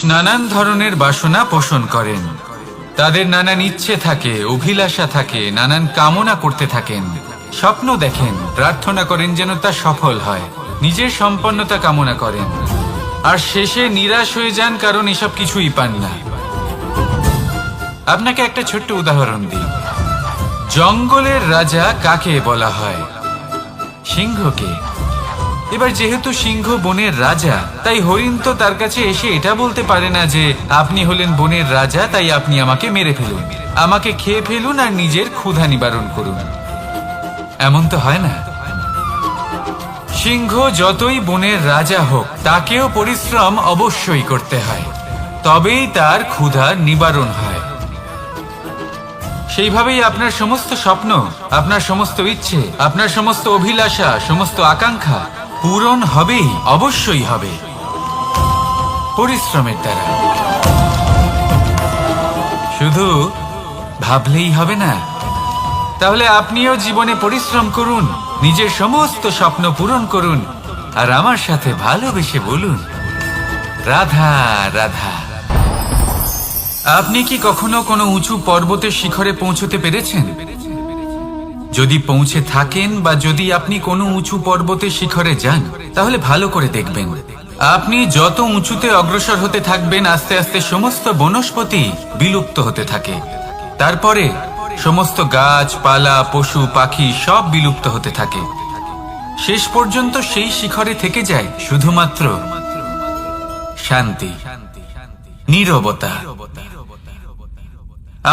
নানান ধরনের বাসনা পোষণ করেন। তাদের নানান ইচ্ছে থাকে, অভিলাষা থাকে, নানান কামনা করতে থাকেন, স্বপ্ন দেখেন, প্রার্থনা করেন যেন তা সফল হয়, নিজের সম্পন্নতা কামনা করেন, আর শেষে নিরাশ হয়ে যান কারণ এসব কিছুই পান না। আপনাকে একটা ছোট্ট উদাহরণ দিই। জঙ্গলের রাজা কাকে বলা হয়? সিংহকে। এবার যেহেতু সিংহ বনের রাজা, তাই হরিণ তো তার কাছে এসে এটা বলতে পারে না যে আপনি হলেন বনের রাজা, তাই আপনি আমাকে মেরে ফেলুন, আমাকে খেয়ে ফেলুন আর নিজের ক্ষুধা নিবারণ করুন। এমন তো হয় না। সিংহ যতই বনের রাজা হোক, তাকেও পরিশ্রম অবশ্যই করতে হয়, তবেই তার ক্ষুধার নিবারণ হয়। সেইভাবেই আপনার সমস্ত স্বপ্ন, আপনার সমস্ত ইচ্ছে, আপনার সমস্ত অভিলাষা, সমস্ত আকাঙ্ক্ষা পূরণ হবেই, অবশ্যই হবে, পরিশ্রমের দ্বারা। শুধু ভাবলেই হবে না। তাহলে আপনিও জীবনে পরিশ্রম করুন, নিজের সমস্ত স্বপ্ন পূরণ করুন, আর আমার সাথে ভালোবেসে বলুন, রাধা রাধা। আপনি কি কখনো কোনো উঁচু পর্বতের শিখরে পৌঁছতে পেরেছেন? যদি পৌঁছে থাকেন বা যদি আপনি কোনো উঁচু পর্বতের শিখরে যান, তাহলে ভালো করে দেখবেন, আপনি যত উঁচুতে অগ্রসর হতে থাকবেন, আস্তে আস্তে সমস্ত বনস্পতি বিলুপ্ত হতে থাকে। তারপরে সমস্ত গাছপালা, পশু পাখি সব বিলুপ্ত হতে থাকে। শেষ পর্যন্ত সেই শিখরে থেকে যায় শুধুমাত্র শান্তি, নীরবতা।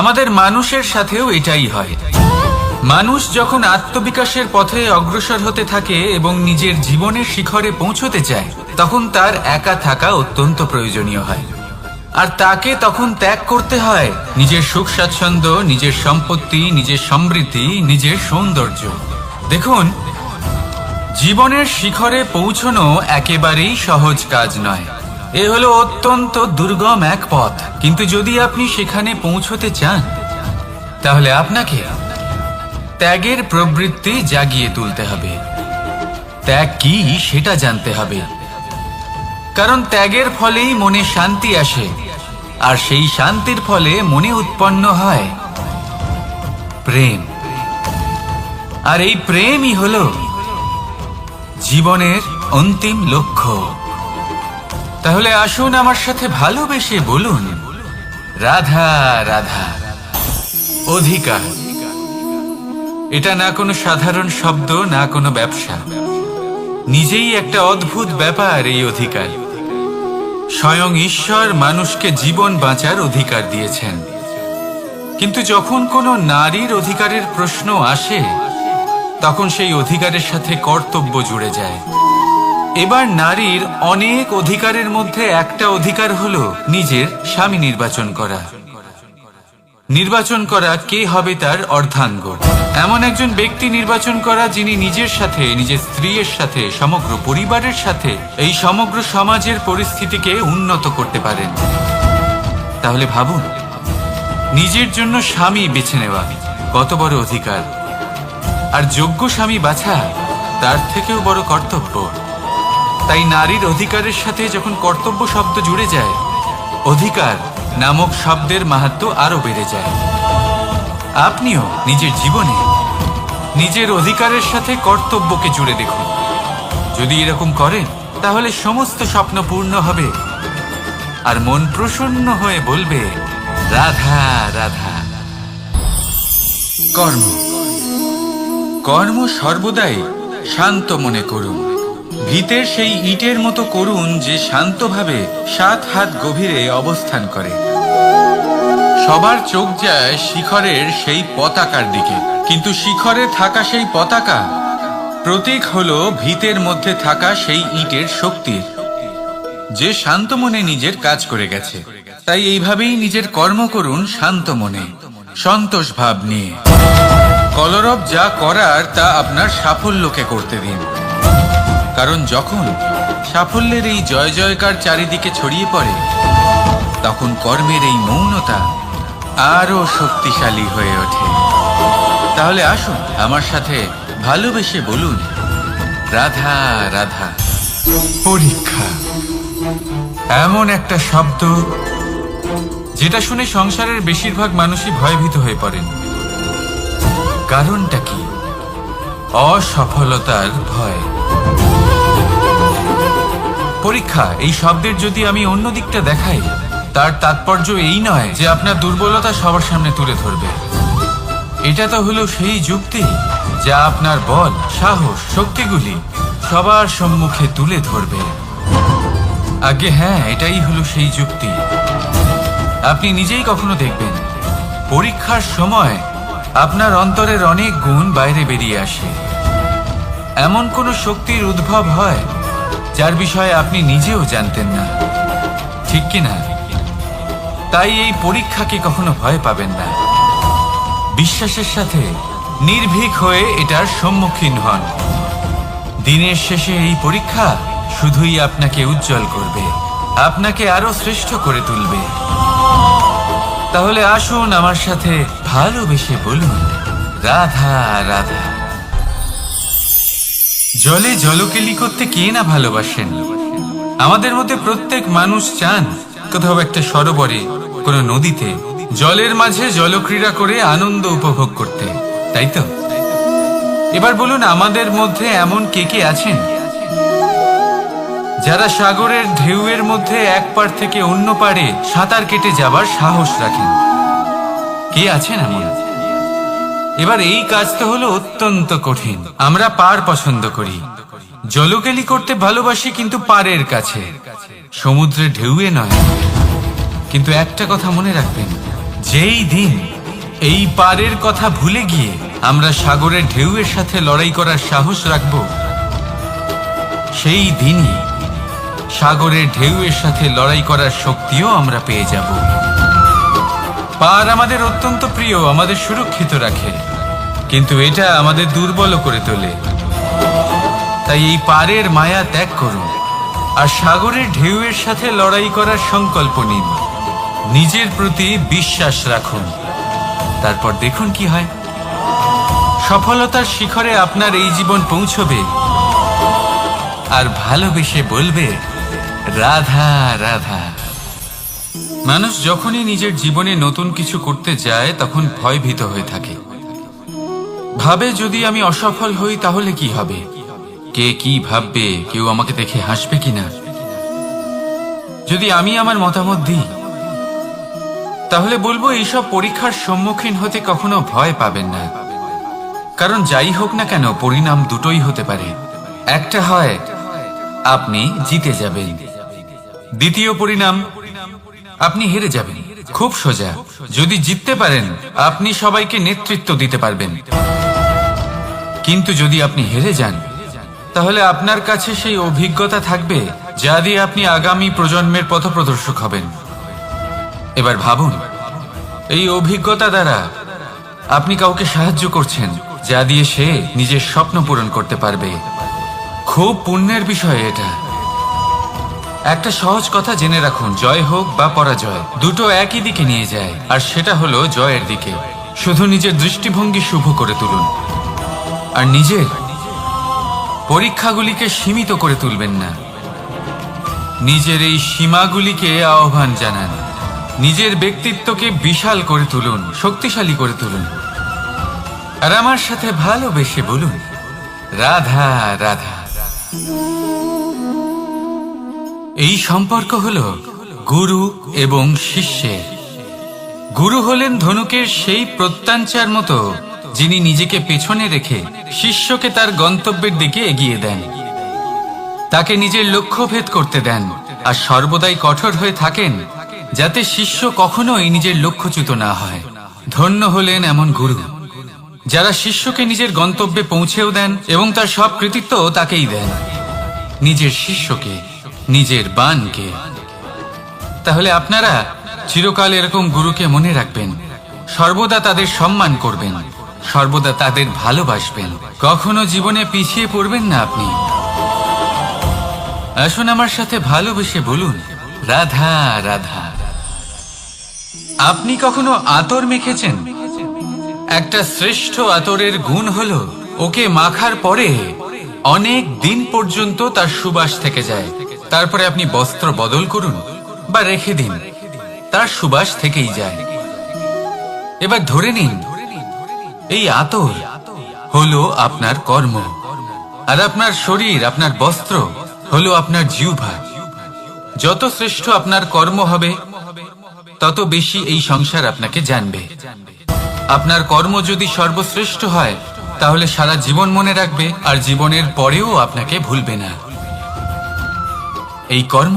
আমাদের মানুষের সাথেও এটাই হয়। মানুষ যখন আত্মবিকাশের পথে অগ্রসর হতে থাকে এবং নিজের জীবনের শিখরে পৌঁছতে চায়, তখন তার একা থাকা অত্যন্ত প্রয়োজনীয় হয়। আর তাকে তখন ত্যাগ করতে হয় নিজের সুখ স্বাচ্ছন্দ্য, নিজের সম্পত্তি, নিজের সমৃদ্ধি, নিজের সৌন্দর্য। দেখুন, জীবনের শিখরে পৌঁছনো একেবারেই সহজ কাজ নয়। এ হলো অত্যন্ত দুর্গম এক পথ। কিন্তু যদি আপনি সেখানে পৌঁছতে চান, তাহলে আপনাকে ত্যাগের প্রবৃত্তি জাগিয়ে তুলতে হবে। ত্যাগ কি সেটা জানতে হবে, কারণ ত্যাগের ফলেই মনে শান্তি আসে, আর সেই শান্তির ফলে মনে উৎপন্ন হয় প্রেম। আর এই প্রেমই হলো জীবনের অন্তিম লক্ষ্য। তাহলে আসুন আমার সাথে ভালোবেসে বলুন, রাধা রাধা। অধিকার, এটা না কোনো সাধারণ শব্দ, না কোনো ব্যবসা, নিজেই একটা অদ্ভুত ব্যাপার এই অধিকার। স্বয়ং ঈশ্বর মানুষকে জীবন বাঁচার অধিকার দিয়েছেন। কিন্তু যখন কোনো নারীর অধিকারের প্রশ্ন আসে, তখন সেই অধিকারের সাথে কর্তব্য জুড়ে যায়। এবার নারীর অনেক অধিকারের মধ্যে একটা অধিকার হলো নিজের স্বামী নির্বাচন করা। নির্বাচন করা কে হবে তার অর্ধাঙ্গ, এমন একজন ব্যক্তি নির্বাচন করা যিনি নিজের সাথে, নিজের স্ত্রীর সাথে, সমগ্র পরিবারের সাথে এই সমগ্র সমাজের পরিস্থিতিকে উন্নত করতে পারেন। তাহলে ভাবুন, নিজের জন্য স্বামী বেছে নেওয়া কত বড় অধিকার, আর যোগ্য স্বামী বাছা তার থেকেও বড় কর্তব্য। তাই নারীর অধিকারের সাথে যখন কর্তব্য শব্দ জুড়ে যায়, অধিকার নামক শব্দের মাহাত্ম্য আরো বেড়ে যায়। আপনিও নিজের জীবনে নিজের অধিকারের সাথে কর্তব্যকে জুড়ে দেখুন। যদি এরকম করেন, তাহলে সমস্ত স্বপ্ন পূর্ণ হবে, আর মন প্রসন্ন হয়ে বলবে, রাধা রাধা। কর্ম, কর্ম সর্বদাই শান্ত মনে করুন। ভিতের সেই ইটের মতো করুন যে শান্তভাবে 7 হাত গভীরে অবস্থান করে। সবার চোখ যায় শিখরের সেই পতাকার দিকে, কিন্তু শিখরে থাকা সেই পতাকা প্রতীক হলো ভিতের মধ্যে থাকা সেই ইটের শক্তির, যে শান্ত মনে নিজের কাজ করে গেছে। তাই এইভাবেই নিজের কর্ম করুন শান্ত মনে, সন্তোষ ভাব নিয়ে। কলরব যা করার তা আপনার সাফল্যকে করতে দিন, কারণ যখন সাফল্যের এই জয় জয়কার চারিদিকে ছড়িয়ে পড়ে, তখন কর্মের এই মৌনতা আরো শক্তিশালী হয়ে ওঠে। তাহলে আসুন আমার সাথে ভালোবেসে বলুন, রাধা রাধা। পরীক্ষা, এমন একটা শব্দ যেটা শুনে সংসারের বেশিরভাগ মানুষই ভয়ভীত হয়ে পড়েন। কারণটা কি? অসফলতার ভয়। পরীক্ষা এই শব্দের যদি আমি অন্য দিকটা দেখাই, তার তাৎপর্য এই নয় যে আপনার দুর্বলতা সবার সামনে তুলে ধরবে। এটা তো হলো সেই যুক্তি যা আপনার বল, সাহস, শক্তিগুলি সবার সম্মুখে তুলে ধরবে। আগে হ্যাঁ, এটাই হলো সেই যুক্তি। আপনি নিজেই কখনো দেখবেন পরীক্ষার সময় আপনার অন্তরের অনেক গুণ বাইরে বেরিয়ে আসে। এমন কোনো শক্তির উদ্ভব হয় যার বিষয়ে আপনি নিজেও জানতেন না, ঠিক কিনা? তাই এই পরীক্ষাকে কখনো ভয় পাবেন না। বিশ্বাসের সাথে নির্ভীক হয়ে এটার সম্মুখীন হন। দিনের শেষে এই পরীক্ষা শুধুই আপনাকে উজ্জ্বল করবে, আপনাকে আরো শ্রেষ্ঠ করে তুলবে। তাহলে আসুন আমার সাথে ভালোবেসে বলুন, রাধা রাধা। জলে জলকেলি করতে কে না ভালোবাসেন? আমাদের মধ্যে প্রত্যেক মানুষ চান কোথাও একটা সরোবরে, কোনো নদীতে, জলের মাঝে জলক্রীড়া করে আনন্দ উপভোগ করতে, তাই তো? এবার বলুন, আমাদের মধ্যে এমন কে কে আছেন যারা সাগরের ঢেউয়ের মধ্যে এক পাড় থেকে অন্য পাড়ে সাঁতার কেটে যাবার সাহস রাখেন? কে আছেন এমন? এবার এই কাজ তো হলো অত্যন্ত কঠিন। আমরা পার পছন্দ করি, জলকেলি করতে ভালোবাসি, কিন্তু পাড়ের কাছে, সমুদ্রের ঢেউয়ে নয়। কিন্তু একটা কথা মনে রাখবেন, যেই দিন এই পাড়ের কথা ভুলে গিয়ে আমরা সাগরের ঢেউয়ের সাথে লড়াই করার সাহস রাখব, সেই দিনই সাগরের ঢেউয়ের সাথে লড়াই করার শক্তিও আমরা পেয়ে যাব। পাড় আমাদের অত্যন্ত প্রিয়, আমাদের সুরক্ষিত রাখে, কিন্তু এটা আমাদের দুর্বল করে তোলে। তাই এই পাড়ের মায়া ত্যাগ করুন আর সাগরের ঢেউয়ের সাথে লড়াই করার সংকল্প নিন। নিজের প্রতি বিশ্বাস রাখুন, তারপর দেখুন কি হয়। সফলতার শিখরে আপনার এই জীবন পৌঁছবে আর ভালোবেসে বলবে, রাধা রাধা। মানুষ যখনই নিজের জীবনে নতুন কিছু করতে যায় তখন ভয়ভীত হয়ে থাকে। ভাবে, যদি আমি অসফল হই তাহলে কি হবে? কে কি ভাববে? কেউ আমাকে দেখে হাসবে কিনা? যদি আমি আমার মতামত দিই তাহলে বলবো, এইসব পরীক্ষার সম্মুখীন হতে কখনো ভয় পাবেন না। কারণ যাই হোক না কেন, পরিণাম দুটোই হতে পারে। একটা হয় আপনি জিতে যাবেন, দ্বিতীয় পরিণাম আপনি হেরে যাবেন। খুব সোজা। যদি জিততে পারেন আপনি সবাইকে নেতৃত্ব দিতে পারবেন, কিন্তু যদি আপনি হেরে যান তাহলে আপনার কাছে সেই অভিজ্ঞতা থাকবে যা দিয়ে আপনি আগামী প্রজন্মের পথপ্রদর্শক হবেন। এবার ভাবুন, এই অভিজ্ঞতা দ্বারা আপনি কাউকে সাহায্য করছেন যা দিয়ে সে নিজের স্বপ্ন পূরণ করতে পারবে। খুব পুণ্যের বিষয় এটা। একটা সহজ কথা জেনে রাখুন, জয় হোক বা পরাজয়, দুটো একই দিকে নিয়ে যায়, আর সেটা হলো জয়ের দিকে। শুধু নিজের দৃষ্টিভঙ্গি শুভ করে তুলুন আর নিজের পরীক্ষাগুলিকে সীমিত করে তুলবেন না। নিজের এই সীমাগুলিকে আহ্বান জানান। নিজের ব্যক্তিত্বকে বিশাল করে তুলুন, শক্তিশালী করে তুলুন। আর আমার সাথে ভালোবেসে বলুন, রাধা রাধা। এই সম্পর্ক হলো গুরু এবং শিষ্যের। গুরু হলেন ধনুকের সেই প্রত্যঞ্চার মতো যিনি নিজেকে পেছনে রেখে শিষ্যকে তার গন্তব্যের দিকে এগিয়ে দেন, তাকে নিজের লক্ষ্য ভেদ করতে দেন, আর সর্বদাই কঠোর হয়ে থাকেন যাতে শিষ্য কখনোই নিজের লক্ষ্যচ্যুত না হয়। ধন্য হলেন এমন গুরু যারা শিষ্যকে নিজের গন্তব্যে পৌঁছেও দেন এবং তার সব কৃতিত্ব তাকেই দেন, নিজের শিষ্যকে, নিজের বাণকে। তাহলে আপনারা চিরকাল এরকম গুরুকে মনে রাখবেন, সর্বদা তাদের সম্মান করবেন, সর্বদা তাদের ভালোবাসবেন, কখনো জীবনে পিছিয়ে পড়বেন না আপনি। আসুন আমার সাথে ভালোবেসে বলুন, রাধা রাধা। আপনি কখনো আতর মেখেছেন? একটা শ্রেষ্ঠ আতরের গুণ হলো ওকে মাখার পরে অনেক দিন পর্যন্ত তার সুবাস থেকে যায়। তারপরে আপনি বস্ত্র বদল করুন বা রেখে দিন, তার সুবাস থেকেই যায়। এবার ধরে নিন এই আতর হলো আপনার কর্ম, আর আপনার শরীর, আপনার বস্ত্র হলো আপনার জিহ্বা। যত শ্রেষ্ঠ আপনার কর্ম হবে তত বেশি এই সংসার আপনাকে জানবে। আপনার কর্ম যদি সর্বশ্রেষ্ঠ হয় তাহলে সারা জীবন মনে রাখবে, আর জীবনের পরেও আপনাকে ভুলবে না। এই কর্ম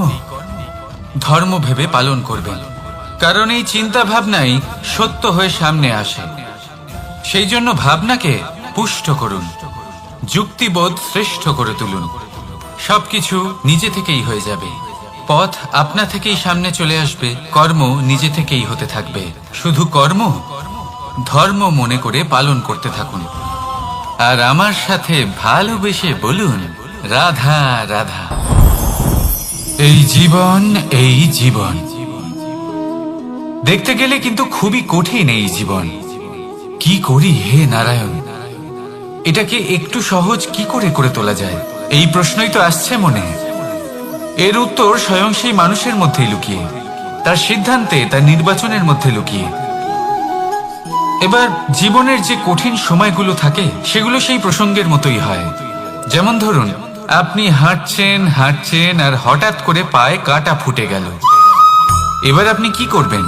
ধর্ম ভেবে পালন করবেন, কারণ এই চিন্তা ভাবনাই সত্য হয়ে সামনে আসে। সেই জন্য ভাবনাকে পুষ্ট করুন, যুক্তিবোধ শ্রেষ্ঠ করে তুলুন। সবকিছু নিজে থেকেই হয়ে যাবে, পথ আপনা থেকেই সামনে চলে আসবে, কর্ম নিজে থেকেই হতে থাকবে। শুধু কর্ম ধর্ম মনে করে পালন করতে থাকুন, আর আমার সাথে ভালোবেসে বলুন, রাধা রাধা। এই জীবন, এই জীবন দেখতে গেলে কিন্তু খুবই কঠিন। এই জীবন কি করি হে নারায়ণ, এটাকে একটু সহজ কি করে করে তোলা যায়, এই প্রশ্নই তো আসছে মনে। এর উত্তর স্বয়ং সেই মানুষের মধ্যেই লুকিয়ে, তার সিদ্ধান্তে, তার নির্বাচনের মধ্যে লুকিয়ে। এবার জীবনের যে কঠিন সময়গুলো থাকে সেগুলো সেই প্রসঙ্গের মতোই হয়। যেমন ধরুন, আপনি হাঁটছেন হাঁটছেন আর হঠাৎ করে পায়ে কাঁটা ফুটে গেল। এবার আপনি কি করবেন?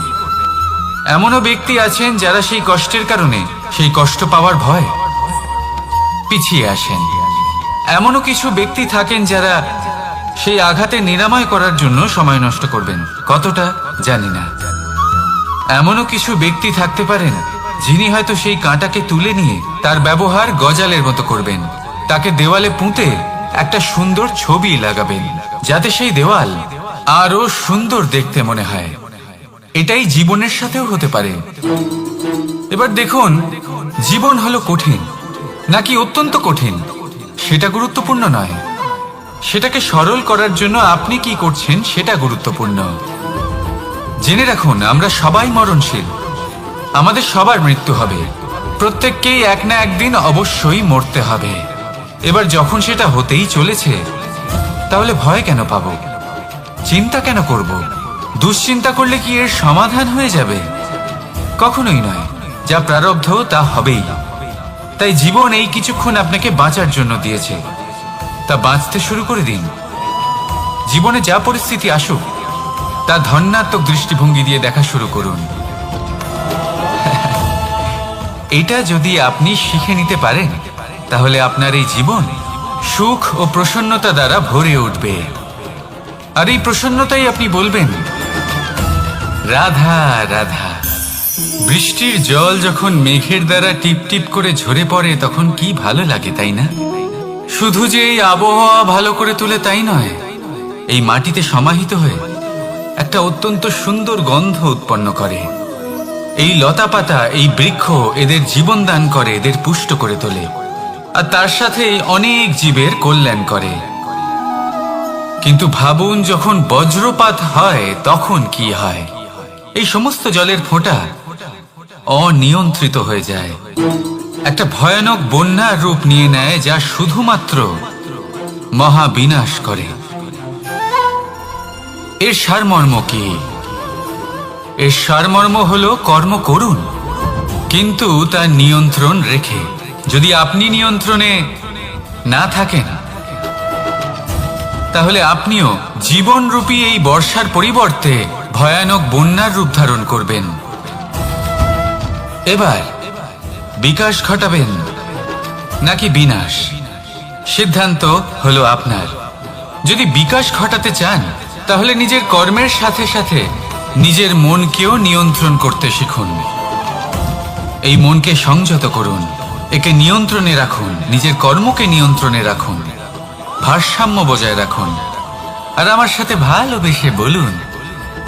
এমনও ব্যক্তি আছেন যারা সেই কষ্টের কারণে, সেই কষ্ট পাওয়ার ভয় পিছিয়ে আসেন। এমনও কিছু ব্যক্তি থাকেন যারা সেই আঘাতে নিরাময় করার জন্য সময় নষ্ট করবেন, কতটা জানি না। এমনও কিছু ব্যক্তি থাকতে পারেন যিনি হয়তো সেই কাঁটাকে তুলে নিয়ে তার ব্যবহার গজালের মতো করবেন, তাকে দেওয়ালে পুঁতে একটা সুন্দর ছবি লাগাবেন, যাতে সেই দেওয়াল আরো সুন্দর দেখতে মনে হয়। এটাই জীবনের সাথেও হতে পারে। এবার দেখুন, জীবন হলো কঠিন নাকি অত্যন্ত কঠিন সেটা গুরুত্বপূর্ণ নয়, সেটাকে সরল করার জন্য আপনি কি করছেন সেটা গুরুত্বপূর্ণ। জেনে রাখুন, আমরা সবাই মরণশীল, আমাদের সবার মৃত্যু হবে, প্রত্যেককেই এক না একদিন অবশ্যই মরতে হবে। এবার যখন সেটা হতেই চলেছে, তাহলে ভয় কেন পাবো, চিন্তা কেন করব? দুশ্চিন্তা করলে কি এর সমাধান হয়ে যাবে? কখনোই নয়। যা প্রারব্ধ তা হবেই। তাই জীবন এই কিছুক্ষণ আপনাকে বাঁচার জন্য দিয়েছে, তা বাঁচতে শুরু করে দিন। জীবনে যা পরিস্থিতি আসুক তা ধন্যাত্মক দৃষ্টিভঙ্গি দিয়ে দেখা শুরু করুন। এটা যদি আপনি শিখে নিতে পারেন তাহলে আপনার এই জীবন সুখ ও প্রসন্নতা দ্বারা ভরে উঠবে। আর এই প্রসন্নতাই আপনি বলবেন, রাধা রাধা। বৃষ্টির জল যখন মেঘের দ্বারা টিপ টিপ করে ঝরে পড়ে তখন কি ভালো লাগে, তাই না? শুধু যে এই আবহাওয়া ভালো করে তুলে তাই নয়, এই মাটিতে সমাহিত হয়ে একটা অত্যন্ত সুন্দর গন্ধ উৎপন্ন করে। এই লতা পাতা, এই বৃক্ষ এদের জীবন দান করে, এদের পুষ্ট করে তোলে, আর তার সাথে অনেক জীবের কল্যাণ করে। কিন্তু ভাবুন, যখন বজ্রপাত হয় তখন কি হয়? এই সমস্ত জলের ফোঁটা অনিয়ন্ত্রিত হয়ে যায়, একটা ভয়ানক বন্যার রূপ নিয়ে নেয়, যা শুধুমাত্র মহাবিনাশ করে। এর সারমর্ম কি? এর সারমর্ম হলো কর্ম করুন, কিন্তু তার নিয়ন্ত্রণ রেখে। যদি আপনি নিয়ন্ত্রণে না থাকেন তাহলে আপনিও জীবনরূপী এই বর্ষার পরিবর্তে ভয়ানক বন্যার রূপ ধারণ করবেন। এবার বিকাশ ঘটাবেন নাকি বিনাশ, সিদ্ধান্ত হলো আপনার। যদি বিকাশ ঘটাতে চান তাহলে নিজের কর্মের সাথে সাথে নিজের মনকেও নিয়ন্ত্রণ করতে শিখুন। এই মনকে সংযত করুন, একে নিয়ন্ত্রণে রাখুন, নিজের কর্মকে নিয়ন্ত্রণে রাখুন, ভারসাম্য বজায় রাখুন, আর আমার সাথে ভালোবেসে বলুন,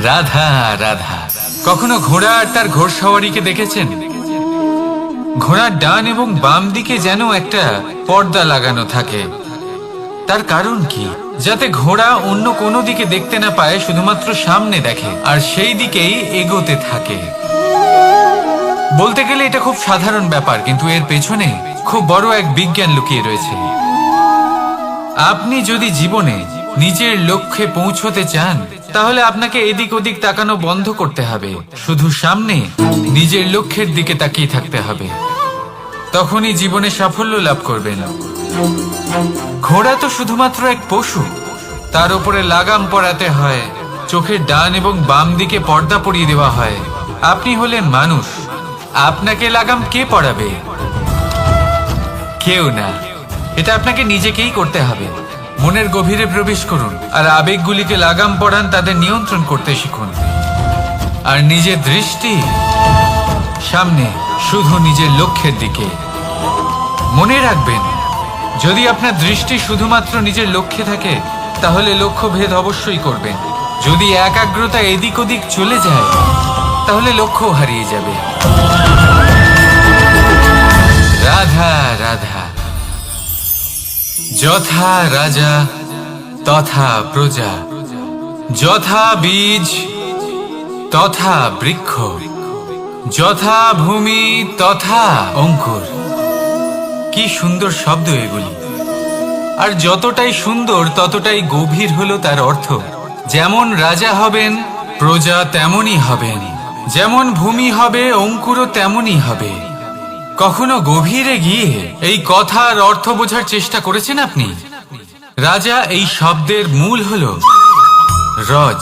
রাধা রাধা। কখনো ঘোড়া আর তার ঘোড়সওয়ারিকে দেখেছেন? ঘোড়ার ডান এবং বাম দিকে যেন একটা পর্দা লাগানো থাকে। তার কারণ কি? যাতে ঘোড়া অন্য কোনো দিকে দেখতে না পায়, শুধুমাত্র সামনে দেখে আর সেই দিকেই এগোতে থাকে। বলতে গেলে এটা খুব সাধারণ ব্যাপার, কিন্তু এর পেছনে খুব বড় এক বিজ্ঞান লুকিয়ে রয়েছে। আপনি যদি জীবনে নিজের লক্ষ্যে পৌঁছতে চান, তাহলে আপনাকে এদিক ওদিক তাকানো বন্ধ করতে হবে। শুধু সামনে নিজের লক্ষ্যের দিকে তাকিয়ে থাকতে হবে। তখনই জীবনে সাফল্য লাভ করবেন। ঘোড়া তো শুধুমাত্র এক পশু, তার উপরে লাগাম পরাতে হয়, চোখের ডান এবং বাম দিকে পর্দা পরিয়ে দেওয়া হয়। আপনি হলেন মানুষ, আপনাকে লাগাম কে পরাবে? কেউ না। এটা আপনাকে নিজেকেই করতে হবে। মনের গভীরে প্রবেশ করুন আর আবেগগুলিকে লাগাম পরান, তাদের নিয়ন্ত্রণ করতে শিখুন। আর নিজের দৃষ্টি সামনে, শুধু নিজের লক্ষ্যের দিকে। মনে রাখবেন, যদি আপনার দৃষ্টি শুধুমাত্র নিজের লক্ষ্যে থাকে, তাহলে লক্ষ্যভেদ অবশ্যই করবেন। যদি একাগ্রতা এদিক ওদিক চলে যায়, তাহলে লক্ষ্য হারিয়ে যাবে। রাধা রাধা। যথা রাজা তথা প্রজা, যথা বীজ তথা বৃক্ষ, যথা ভূমি তথা অঙ্কুর। কি সুন্দর শব্দ এগুলি! আর যতটাই সুন্দর ততটাই গভীর হলো তার অর্থ। যেমন রাজা হবেন, প্রজা তেমনই হবেন। যেমন ভূমি হবে, অঙ্কুরও তেমনই হবে। কখনো গভীরে গিয়ে এই কথার অর্থ বোঝার চেষ্টা করেছেন আপনি? রাজা এই শব্দের মূল হলো রজ।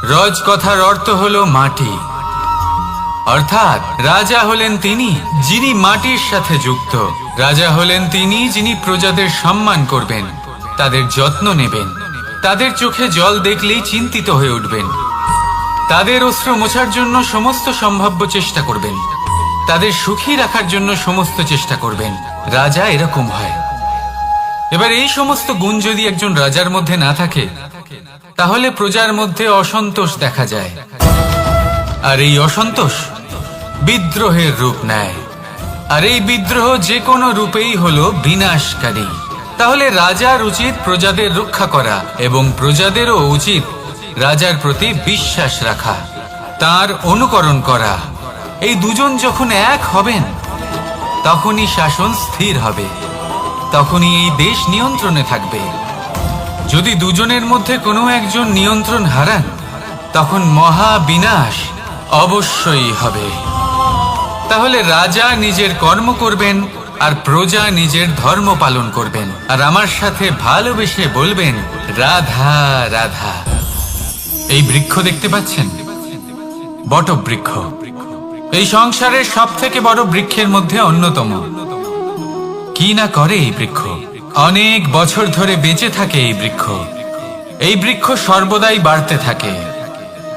রজ কথার অর্থ হলো মাটি। অর্থাৎ রাজা হলেন তিনি যিনি মাটির সাথে যুক্ত। রাজা হলেন তিনি যিনি প্রজাদের সম্মান করবেন, তাদের যত্ন নেবেন, তাদের চোখে জল দেখলেই চিন্তিত হয়ে উঠবেন, তাদের অশ্রু মোছার জন্য সমস্ত সম্ভাব্য চেষ্টা করবেন, তাদের সুখী রাখার জন্য সমস্ত চেষ্টা করবেন। রাজা এরকম হয়। এবার এই সমস্ত গুণ যদি একজন রাজার মধ্যে না থাকে, তাহলে প্রজার মধ্যে অসন্তোষ দেখা যায়। আর এই অসন্তোষ বিদ্রোহের রূপ নেয়। আর এই বিদ্রোহ যে কোনো রূপেই হলো বিনাশকারী। তাহলে রাজার উচিত প্রজাদের রক্ষা করা, এবং প্রজাদেরও উচিত রাজার প্রতি বিশ্বাস রাখা, তার অনুকরণ করা। এই দুজন যখন এক হবেন, তখনই শাসন স্থির হবে, তখনই এই দেশ নিয়ন্ত্রণে থাকবে। যদি দুজনের মধ্যে কোনো একজন নিয়ন্ত্রণ হারান, তখন মহা বিনাশ অবশ্যই হবে। তাহলে রাজা নিজের কর্ম করবেন আর প্রজা নিজের ধর্ম পালন করবেন, আর আমার সাথে ভালোবেসে বলবেন রাধা রাধা। এই বৃক্ষ দেখতে পাচ্ছেন? বটবৃক্ষ। এই সংসারের সব থেকে বড় বৃক্ষের মধ্যে অন্যতম। কি না করে এই বৃক্ষ! অনেক বছর ধরে বেঁচে থাকে এই বৃক্ষ। এই বৃক্ষ সর্বদাই বাড়তে থাকে।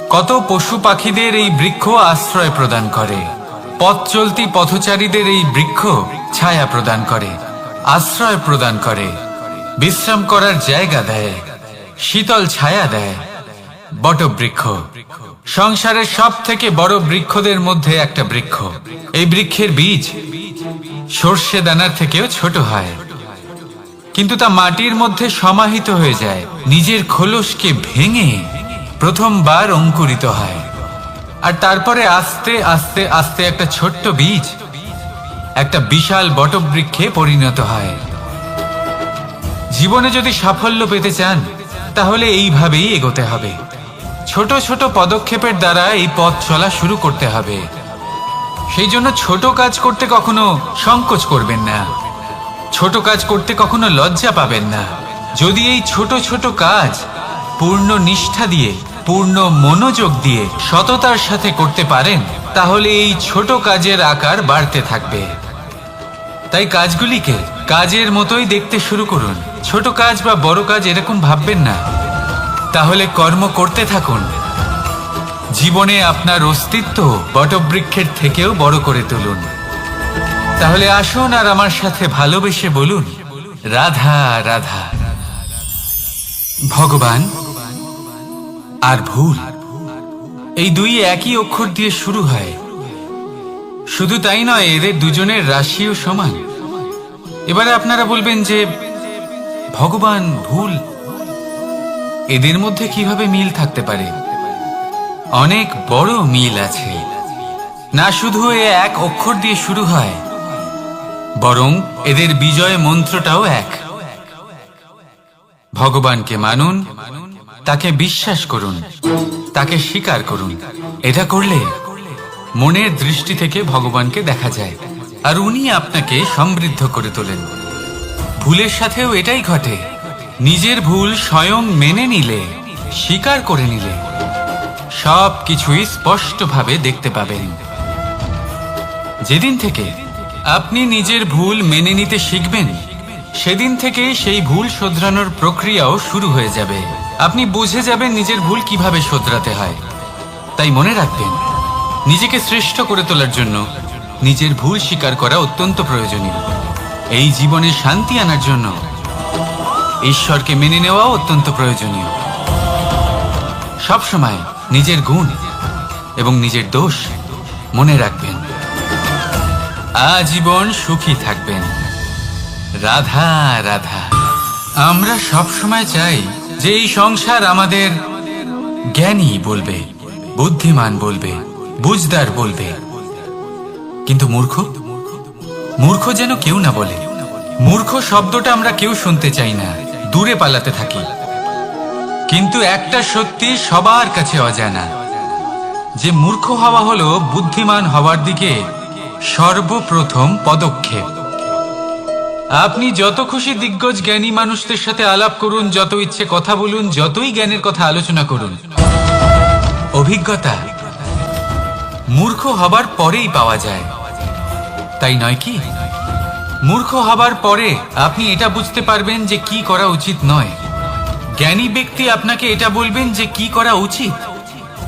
কত পশু পাখিদের এই বৃক্ষ আশ্রয় প্রদান করে। পথ চলতি পথচারীদের এই বৃক্ষ ছায়া প্রদান করে, আশ্রয় প্রদান করে, বিশ্রাম করার জায়গা দেয়, শীতল ছায়া দেয়। বটবৃক্ষ সংসারের সব থেকে বড় বৃক্ষদের মধ্যে একটা বৃক্ষ। এই বৃক্ষের বীজ সর্ষে দানার থেকেও ছোট হয়, কিন্তু তা মাটির মধ্যে সমাহিত হয়ে যায়, নিজের খোলসকে ভেঙে প্রথমবার অঙ্কুরিত হয়। আর তারপরে আস্তে আস্তে আস্তে একটা ছোট্ট বীজ একটা বিশাল বটবৃক্ষে পরিণত হয়। জীবনে যদি সাফল্য পেতে চান, তাহলে এইভাবেই এগোতে হবে। ছোট ছোট পদক্ষেপের দ্বারা এই পথ চলা শুরু করতে হবে। সেই জন্য ছোট কাজ করতে কখনো সংকোচ করবেন না, ছোট কাজ করতে কখনো লজ্জা পাবেন না। যদি এই ছোট ছোট কাজ পূর্ণ নিষ্ঠা দিয়ে, পূর্ণ মনোযোগ দিয়ে, সততার সাথে করতে পারেন, তাহলে এই ছোট কাজের আকার বাড়তে থাকবে। তাই কাজগুলিকে কাজের মতোই দেখতে শুরু করুন। ছোট কাজ বা বড় কাজ এরকম ভাববেন না। তাহলে কর্ম করতে থাকুন। জীবনে আপনার অস্তিত্ব বটবৃক্ষের থেকেও বড় করে তুলুন। তাহলে আসুন আর আমার সাথে ভালোবেসে বলুন রাধা রাধা। ভগবান আর ভুল, এই দুই একই অক্ষর দিয়ে শুরু হয়। শুধু তাই নয়, এদের দুজনের রাশিও সমান। এবারে আপনারা বলবেন যে ভগবান, ভুল, এদের মধ্যে কিভাবে মিল থাকতে পারে? অনেক বড় মিল আছে। না শুধু এ এক অক্ষর দিয়ে শুরু হয়, বরং এদের বিজয় মন্ত্রটাও এক। ভগবানকে মানুন, তাকে বিশ্বাস করুন, তাকে স্বীকার করুন। এটা করলে মনের দৃষ্টি থেকে ভগবানকে দেখা যায়, আর উনি আপনাকে সমৃদ্ধ করে তোলেন। ভুলের সাথেও এটাই ঘটে। নিজের ভুল স্বয়ং মেনে নিলে, স্বীকার করে নিলে সব কিছুই স্পষ্টভাবে দেখতে পাবেন। যেদিন থেকে আপনি নিজের ভুল মেনে নিতে শিখবেন, সেদিন থেকে সেই ভুল শোধরানোর প্রক্রিয়াও শুরু হয়ে যাবে। আপনি বুঝে যাবেন নিজের ভুল কিভাবে শোধরাতে হয়। তাই মনে রাখবেন, নিজেকে শ্রেষ্ঠ করে তোলার জন্য নিজের ভুল স্বীকার করা অত্যন্ত প্রয়োজনীয়। এই জীবনে শান্তি আনার জন্য ঈশ্বরকে মেনে নেওয়াও অত্যন্ত প্রয়োজনীয়। সবসময় নিজের গুণ এবং নিজের দোষ মনে রাখবেন। আজীবন সুখী থাকবেন। রাধা রাধা। আমরা সবসময় চাই যে এই সংসার আমাদের জ্ঞানী বলবে, বুদ্ধিমান বলবে, বুঝদার বলবে, কিন্তু মূর্খ মূর্খ যেন কেউ না বলে। মূর্খ শব্দটা আমরা কেউ শুনতে চাই না, দূরে পালাতে থাকি। কিন্তু একটা সত্যি সবার কাছে অজানা, যে মূর্খ হওয়া হলো বুদ্ধিমান হওয়ার দিকে সর্বপ্রথম পদক্ষেপ। আপনি যত খুশি দিগ্গজ জ্ঞানী মানুষদের সাথে আলাপ করুন, যত ইচ্ছে কথা বলুন, যতই জ্ঞানের কথা আলোচনা করুন, অভিজ্ঞতা মূর্খ হবার পরেই পাওয়া যায়, তাই নয় কি? মূর্খ হবার পরে আপনি এটা বুঝতে পারবেন যে কি করা উচিত নয়। জ্ঞানী ব্যক্তি আপনাকে এটা বলবেন যে কি করা উচিত।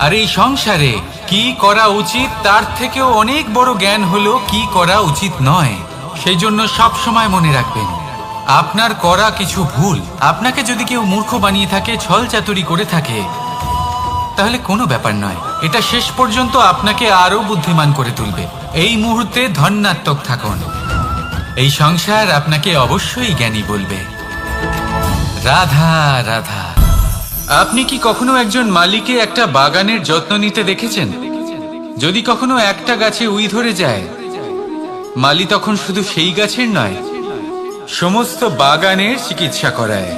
আর এই সংসারে কি করা উচিত তার থেকেও অনেক বড় জ্ঞান হলো কি করা উচিত নয়। সেই জন্য সব সময় মনে রাখবেন, আপনার করা কিছু ভুল আপনাকে যদি কেউ মূর্খ বানিয়ে থাকে, ছল চাতুরি করে থাকে, তাহলে কোনো ব্যাপার নয়। এটা শেষ পর্যন্ত আপনাকে আরো বুদ্ধিমান করে তুলবে। এই মুহূর্তে ধন্যাত্মক থাকুন। এই সংসার আপনাকে অবশ্যই জ্ঞানী বলবে। রাধা রাধা। আপনি কি কখনো একজন মালিকে একটা বাগানের যত্ন নিতে দেখেছেন? যদি কখনো একটা গাছে উই ধরে যায়, মালি তখন শুধু সেই গাছের নয়, সমস্ত বাগানের চিকিৎসা করায়।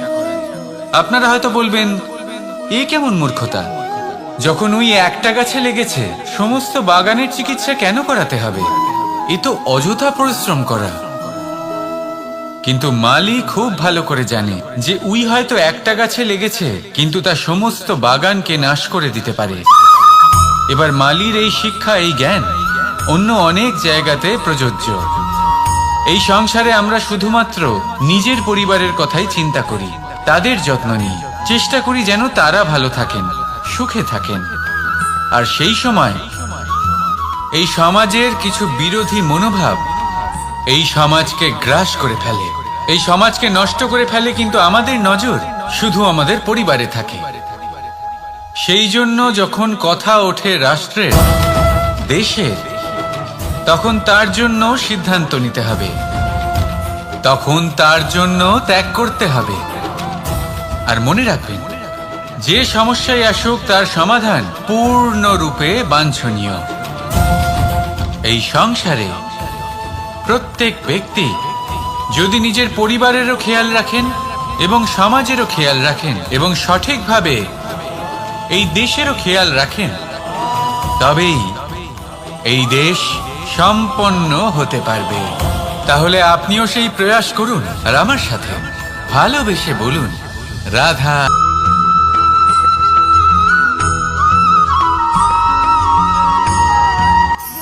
আপনারা হয়তো বলবেন, এ কেমন মূর্খতা? যখন উই একটা গাছে লেগেছে, সমস্ত বাগানের চিকিৎসা কেন করাতে হবে? এ তো অযথা পরিশ্রম করা। কিন্তু মালি খুব ভালো করে জানে যে উই হয়তো একটা গাছে লেগেছে, কিন্তু তা সমস্ত বাগানকে নাশ করে দিতে পারে। এবার মালির এই শিক্ষা, এই জ্ঞান অন্য অনেক জায়গাতে প্রযোজ্য। এই সংসারে আমরা শুধুমাত্র নিজের পরিবারের কথাই চিন্তা করি, তাদের যত্ন নিই, চেষ্টা করি যেন তারা ভালো থাকেন, সুখে থাকেন। আর সেই সময় এই সমাজের কিছু বিরোধী মনোভাব এই সমাজকে গ্রাস করে ফেলে, এই সমাজকে নষ্ট করে ফেলে। কিন্তু আমাদের নজর শুধু আমাদের পরিবারে থাকে। সেই জন্য যখন কথা ওঠে রাষ্ট্রের, দেশের, তখন তার জন্য সিদ্ধান্ত নিতে হবে, তখন তার জন্য ত্যাগ করতে হবে। আর মনে রাখবেন, যে সমস্যায় আসুক তার সমাধান পূর্ণরূপে বাঞ্ছনীয়। এই সংসারে প্রত্যেক ব্যক্তি যদি নিজের পরিবারেরও খেয়াল রাখেন এবং সমাজেরও খেয়াল রাখেন এবং সঠিকভাবে এই দেশেরও খেয়াল রাখেন, তবেই এই দেশ সম্পন্ন হতে পারবে। তাহলে আপনিও সেই প্রয়াস করুন আর আমার সাথে ভালোবেসে বলুন, রাধা।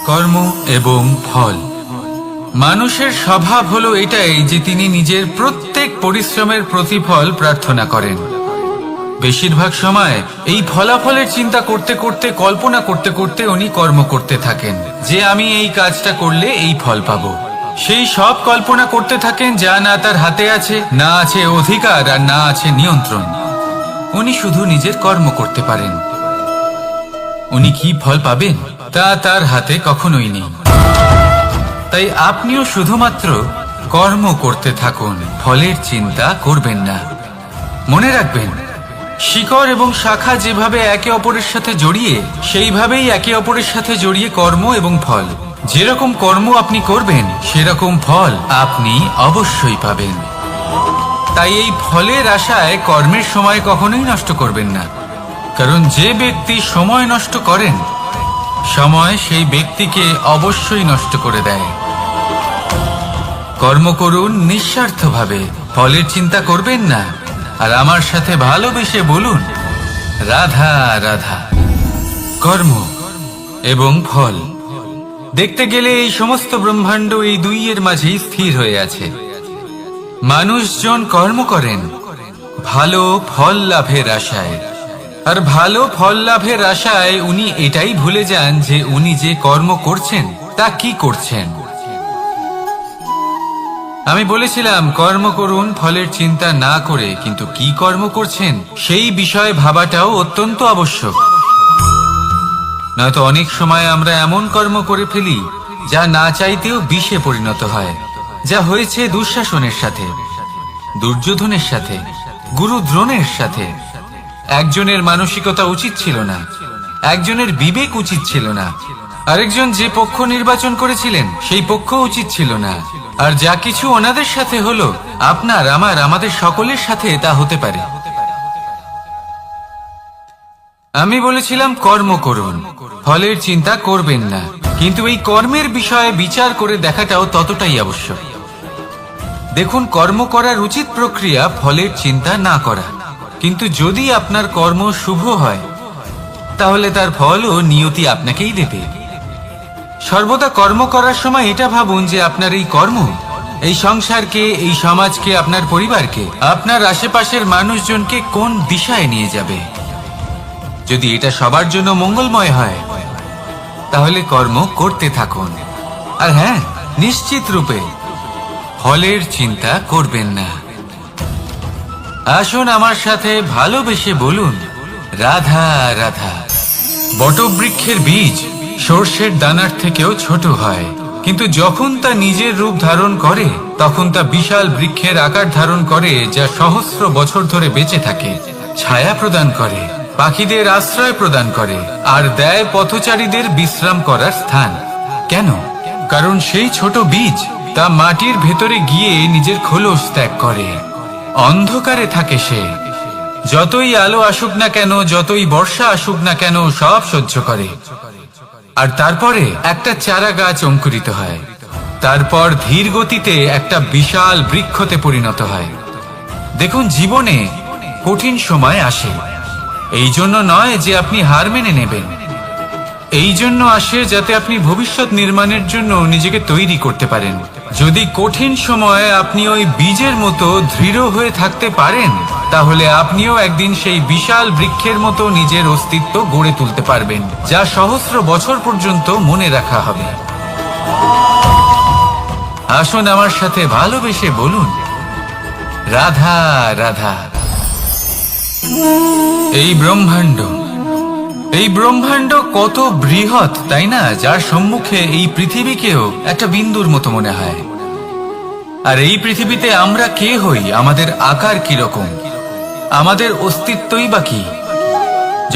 কর্ম এবং ফল। মানুষের স্বভাব হলো এটাই যে তিনি নিজের প্রত্যেক পরিশ্রমের প্রতিফল প্রার্থনা করেন। বেশিরভাগ সময় এই ফলাফলের চিন্তা করতে করতে, কল্পনা করতে করতে উনি কর্ম করতে থাকেন যে আমি এই কাজটা করলে এই ফল পাবো। সেই সব কল্পনা করতে থাকেন যা না তার হাতে আছে, না আছে অধিকার, আর না আছে নিয়ন্ত্রণ। উনি শুধু নিজের কর্ম করতে পারেন। উনি কি ফল পাবেন তা তার হাতে কখনোই নেই। তাই আপনিও শুধুমাত্র কর্ম করতে থাকুন, ফলের চিন্তা করবেন না। মনে রাখবেন, শিকড় এবং শাখা যেভাবে একে অপরের সাথে জড়িয়ে, সেইভাবেই একে অপরের সাথে জড়িয়ে কর্ম এবং ফল। যেরকম কর্ম আপনি করবেন, সেরকম ফল আপনি অবশ্যই পাবেন। তাই এই ফলের আশায় কর্মের সময় কখনোই নষ্ট করবেন না, কারণ যে ব্যক্তি সময় নষ্ট করেন সময় সেই ব্যক্তিকে অবশ্যই নষ্ট করে দেয়। কর্ম করুন নিঃস্বার্থভাবে, ফলের চিন্তা করবেন না, আর আমার সাথে ভালোবেসে বলুন রাধা রাধা। কর্ম এবং ফল দেখতে গেলে এই সমস্ত ব্রহ্মাণ্ড এই দুইয়ের মাঝেই স্থির হয়ে আছে। মানুষজন কর্ম করেন ভালো ফল লাভের আশায়, আর ভালো ফল লাভের আশায় উনি এটাই ভুলে যান যে উনি যে কর্ম করছেন তা কি করছেন। আমি বলেছিলাম কর্ম করুন ফলের চিন্তা না করে, কিন্তু কি কর্ম করছেন সেই বিষয়ে ভাবাটাও অত্যন্ত আবশ্যক। নয়তো অনেক সময় আমরা এমন কর্ম করে ফেলি যা না চাইতেও বিষে পরিণত হয়, যা হয়েছে দুঃশাসনের সাথে, দুর্যোধনের সাথে, গুরু দ্রোণের সাথে। একজনের মানসিকতা উচিত ছিল না, একজনের বিবেক উচিত ছিল না, আরেকজন যে পক্ষ নির্বাচন করেছিলেন সেই পক্ষ উচিত ছিল না। আর যা কিছু ওনাদের সাথে হলো আপনার আমার আমাদের সকলের সাথে তা হতে পারে। আমি বলেছিলাম কর্ম করুন, ফলের চিন্তা করবেন না, কিন্তু এই কর্মের বিষয়ে বিচার করে দেখাটাও ততটাই আবশ্যক। দেখুন, কর্ম করার উচিত প্রক্রিয়া ফলের চিন্তা না করা, কিন্তু যদি আপনার কর্ম শুভ হয় তাহলে তার ফলও নিয়তি আপনাকেই দেবে। সর্বদা কর্ম করার সময় এটা ভাবুন যে আপনার এই কর্ম এই সংসারকে, এই সমাজকে, আপনার পরিবারকে, আপনার আশেপাশের মানুষজনকে কোন দিশায় নিয়ে যাবে। যদি এটা সবার জন্য মঙ্গলময় হয় তাহলে কর্ম করতে থাকুন। আর হ্যাঁ, নিশ্চিত রূপে ফলের চিন্তা করবেন না। আসুন আমার সাথে ভালোবেসে বলুন রাধা রাধা। বটবৃক্ষের বীজ সর্ষের দানার থেকেও ছোট হয়, কিন্তু যখন তা নিজের রূপ ধারণ করে তখন তা বিশাল বৃক্ষের আকার ধারণ করে, যা সহস্র বছর ধরে বেঁচে থাকে, ছায়া প্রদান করে, পাখিদের আশ্রয় প্রদান করে, আর দেয় পথচারীদের বিশ্রাম করার স্থান। কেন? কারণ সেই ছোট বীজ তা মাটির ভেতরে গিয়ে নিজের খোলস ত্যাগ করে। অন্ধকারে থাকে সে, যতই আলো আসুক না কেন, যতই বর্ষা আসুক না কেন, সব সহ্য করে। আর তারপরে একটা চারা গাছ অঙ্কুরিত হয়, তারপর ধীর গতিতে একটা বিশাল বৃক্ষতে পরিণত হয়। দেখুন, জীবনে কঠিন সময় আসে, এই জন্য নয় যে আপনি হার মেনে নেবেন, এই জন্য আসে যাতে আপনি ভবিষ্যৎ নির্মাণের জন্য নিজেকে তৈরি করতে পারেন। যদি কঠিন সময়ে আপনি ওই বীজের মতো দৃঢ় হয়ে থাকতে পারেন তাহলে আপনিও একদিন সেই বিশাল বৃক্ষের মতো নিজের অস্তিত্ব গড়ে তুলতে পারবেন, যা সহস্র বছর পর্যন্ত মনে রাখা হবে। আসুন আমার সাথে ভালোবেসে বলুন রাধা রাধা। এই ব্রহ্মাণ্ড কত বৃহৎ, তাই না? যার সম্মুখে এই পৃথিবীকেও একটা বিন্দুর মতো মনে হয়। আর এই পৃথিবীতে আমরা কে হই, আমাদের আকার কিরকম, আমাদের অস্তিত্বই বা কি?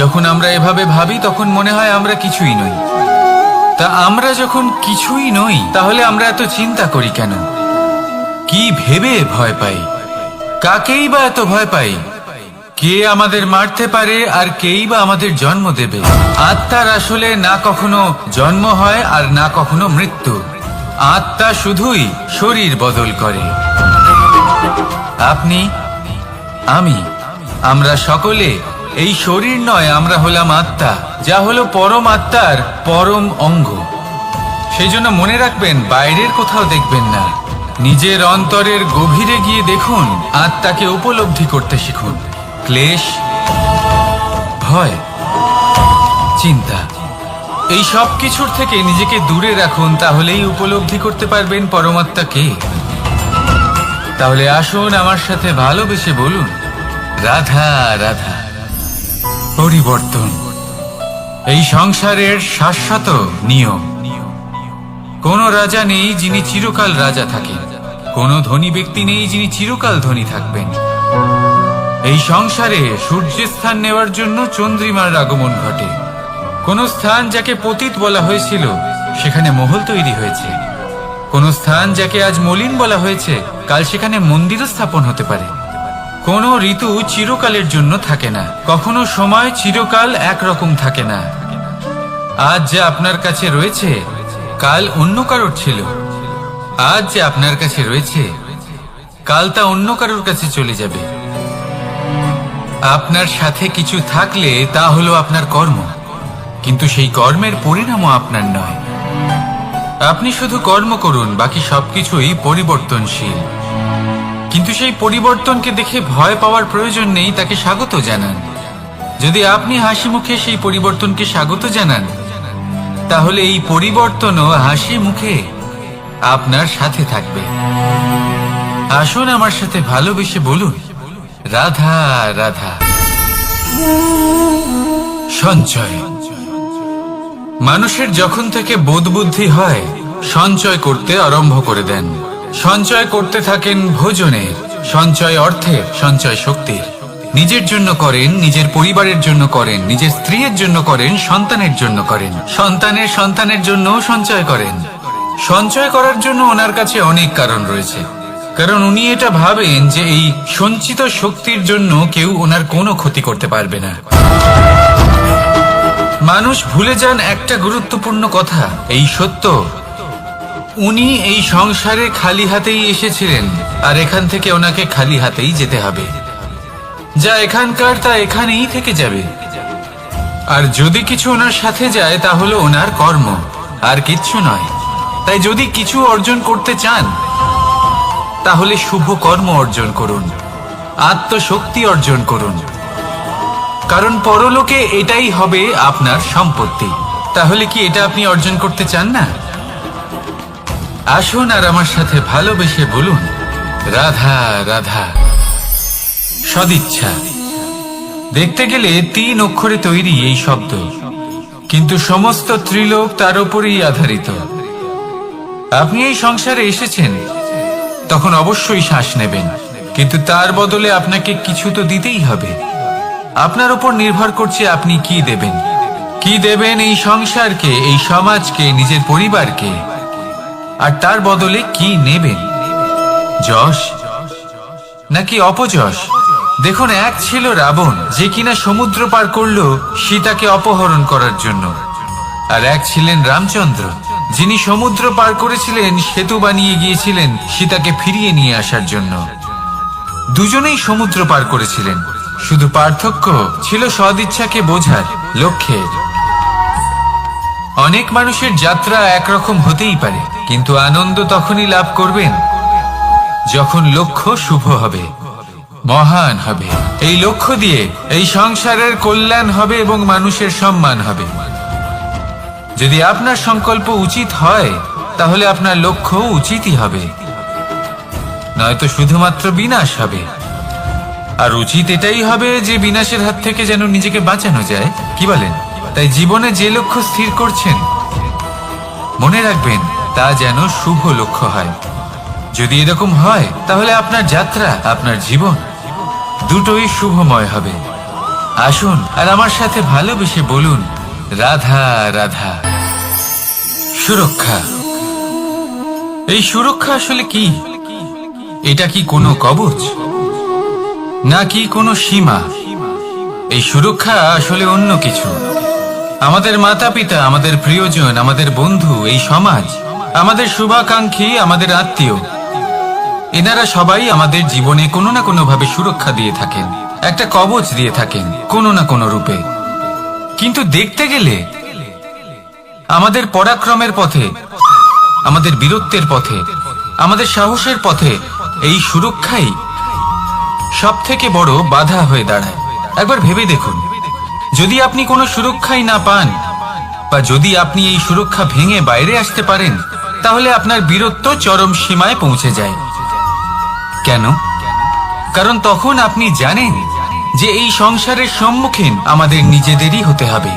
যখন আমরা এভাবে ভাবি তখন মনে হয় আমরা কিছুই নই। তা আমরা যখন কিছুই নই তাহলে আমরা এত চিন্তা করি কেন? কি ভেবে ভয় পাই? কাকেই বা এত ভয় পাই? কে আমাদের মারতে পারে আর কেই বা আমাদের জন্ম দেবে? আত্মার আসলে না কখনো জন্ম হয় আর না কখনো মৃত্যু। আত্মা শুধুই শরীর বদল করে। আপনি, আমি, আমরা সকলে এই শরীর নয়, আমরা হলাম আত্মা, যা হলো পরম আত্মার পরম অঙ্গ। সেই জন্য মনে রাখবেন, বাইরের কোথাও দেখবেন না, নিজের অন্তরের গভীরে গিয়ে দেখুন, আত্মাকে উপলব্ধি করতে শিখুন। ক্লেশ, ভয়, চিন্তা, এই সব কিছুর থেকে নিজেকে দূরে রাখুন, তাহলেই উপলব্ধি করতে পারবেন পরমাত্মাকে। তাহলে আসুন আমার সাথে ভালোবেসে বলুন রাধা রাধা। পরিবর্তন এই সংসারের শাশ্বত নিয়ম। কোন রাজা নেই যিনি চিরকাল রাজা থাকেন, কোন ধনী ব্যক্তি নেই যিনি চিরকাল ধনী থাকবেন। এই সংসারে সূর্যের স্থান নেওয়ার জন্য চন্দ্রিমার আগমন ঘটে। কোন স্থান যাকে পতিত বলা হয়েছিল সেখানে মহল তৈরি হয়েছে, কোন স্থান যাকে আজ মলিন বলা হয়েছে কাল সেখানে মন্দিরও স্থাপন হতে পারে। কোনো ঋতু চিরকালের জন্য থাকে না, কখনো সময় চিরকাল একরকম থাকে না। আজ যা আপনার কাছে রয়েছে কাল অন্য কারোর ছিল, আজ যে আপনার কাছে রয়েছে কাল তা অন্য কারোর কাছে চলে যাবে। আপনার সাথে কিছু থাকলে তা হলো আপনার কর্ম, কিন্তু সেই কর্মের পরিণামও আপনার নয়। আপনি শুধু কর্ম করুন, বাকি সবকিছুই পরিবর্তনশীল। কিন্তু সেই পরিবর্তনকে দেখে ভয় পাওয়ার প্রয়োজন নেই, তাকে স্বাগত জানান। যদি আপনি হাসি মুখে সেই পরিবর্তনকে স্বাগত জানান, তাহলে এই পরিবর্তনও হাসি মুখে আপনার সাথে থাকবে। আসুন আমার সাথে ভালোবেসে বলুন, রাধা রাধা। সঞ্চয়। মানুষের যখন থেকে বোধ বুদ্ধি হয় সঞ্চয় করতে আরম্ভ করে দেন। সঞ্চয় করতে থাকেন ভোজনের, সঞ্চয় অর্থের, সঞ্চয় শক্তির। নিজের জন্য করেন, নিজের পরিবারের জন্য করেন, নিজের স্ত্রীর জন্য করেন, সন্তানের জন্য করেন, সন্তানের সন্তানের জন্য সঞ্চয় করেন। সঞ্চয় করার জন্য ওনার কাছে অনেক কারণ রয়েছে, কারণ উনি এটা ভাবেন যে এই সঞ্চিত শক্তির জন্য কেউ ওনার কোনো ক্ষতি করতে পারবে না। মানুষ ভুলে যান একটা গুরুত্বপূর্ণ কথা, এই সত্য, উনি এই সংসারে খালি হাতেই এসেছিলেন, আর এখান থেকে ওনাকে খালি হাতেই যেতে হবে। যা এখানকার তা এখানেই থেকে যাবে। আর যদি কিছু ওনার সাথে যায় তা হলো ওনার কর্ম, আর কিচ্ছু নয়। তাই যদি কিছু অর্জন করতে চান তাহলে শুভ কর্ম অর্জন করুন, আত্মশক্তি অর্জন করুন, কারণ পরলোকে এটাই হবে আপনার সম্পত্তি। তাহলে কি এটা আপনি অর্জন করতে চান না? আসুন আর আমার সাথে ভালোবেসে বলুন, রাধা রাধা। সদিচ্ছা। দেখতে গেলে 3 অক্ষরে তৈরি এই শব্দ, কিন্তু সমস্ত ত্রিলোক তার উপরই আধারিত। আপনি এই সংসারে এসেছেন, তখন অবশ্যই শ্বাস নেবেন, কিন্তু তার বদলে আপনাকে কিছু তো দিতেই হবে। আপনার উপর নির্ভর করছে আপনি কি দেবেন। কি দেবেন এই সংসারকে, এই সমাজকে, নিজের পরিবারকে, আর তার বদলে কি নেবেন? যশ নাকি অপযশ? দেখুন, এক ছিল রাবণ, যে কিনা সমুদ্র পার করলো সীতাকে অপহরণ করার জন্য, আর এক ছিলেন রামচন্দ্র, যিনি সমুদ্র পার করেছিলেন, সেতু বানিয়ে গিয়েছিলেন সীতাকে ফিরিয়ে নিয়ে আসার জন্য। দুজনেই সমুদ্র পার করেছিলেন, শুধু পার্থক্য ছিল সদিচ্ছাকে বোঝার, লক্ষ্যের। অনেক মানুষের যাত্রা একরকম হতেই পারে, কিন্তু আনন্দ তখনই লাভ করবেন যখন লক্ষ্য শুভ হবে, মহান হবে। এই লক্ষ্য দিয়ে এই সংসারের কল্যাণ হবে এবং মানুষের সম্মান হবে। যদি আপনার সংকল্প উচিত হয় তাহলে আপনার লক্ষ্য উচিতই হবে, নয়তো শুধুমাত্র বিনাশ হবে। আর উচিত এটাই হবে যে বিনাশের হাত থেকে যেন নিজেকে বাঁচানো যায়, কি বলেন? তাই জীবনে যে লক্ষ্য স্থির করছেন মনে রাখবেন তা যেন শুভ লক্ষ্য হয়। যদি এরকম হয় তাহলে আপনার যাত্রা, আপনার জীবন দুটোই শুভময় হবে। আসুন আর আমার সাথে ভালোবেসে বলুন, রাধা রাধা। সুরক্ষা। এই সুরক্ষা আসলে কি? এটা কি কোনো কবচ নাকি কোনো সীমা? এই সুরক্ষা আসলে অন্য কিছু। আমাদের মাতা পিতা, আমাদের প্রিয়জন, আমাদের বন্ধু, এই সমাজ, আমাদের শুভাকাঙ্ক্ষী, আমাদের আত্মীয়, এনারা সবাই আমাদের জীবনে কোনো না কোনো ভাবে সুরক্ষা দিয়ে থাকেন, একটা কবচ দিয়ে থাকেন কোনো না কোনো রূপে। কিন্তু দেখতে গেলে আমাদের পরাক্রমের পথে, আমাদের বীরত্বের পথে, আমাদের সাহসের পথে এই সুরক্ষাই সব থেকে বড় বাধা হয়ে দাঁড়ায়। একবার ভেবে দেখুন, যদি আপনি কোনো সুরক্ষাই না পান, বা যদি আপনি এই সুরক্ষা ভেঙে বাইরে আসতে পারেন, তাহলে আপনার বীরত্ব চরম সীমায় পৌঁছে যায়। কেন? কারণ তখন আপনি জানেন যে এই সংসারের সম্মুখীন আমাদের নিজেদেরই হতে হবে।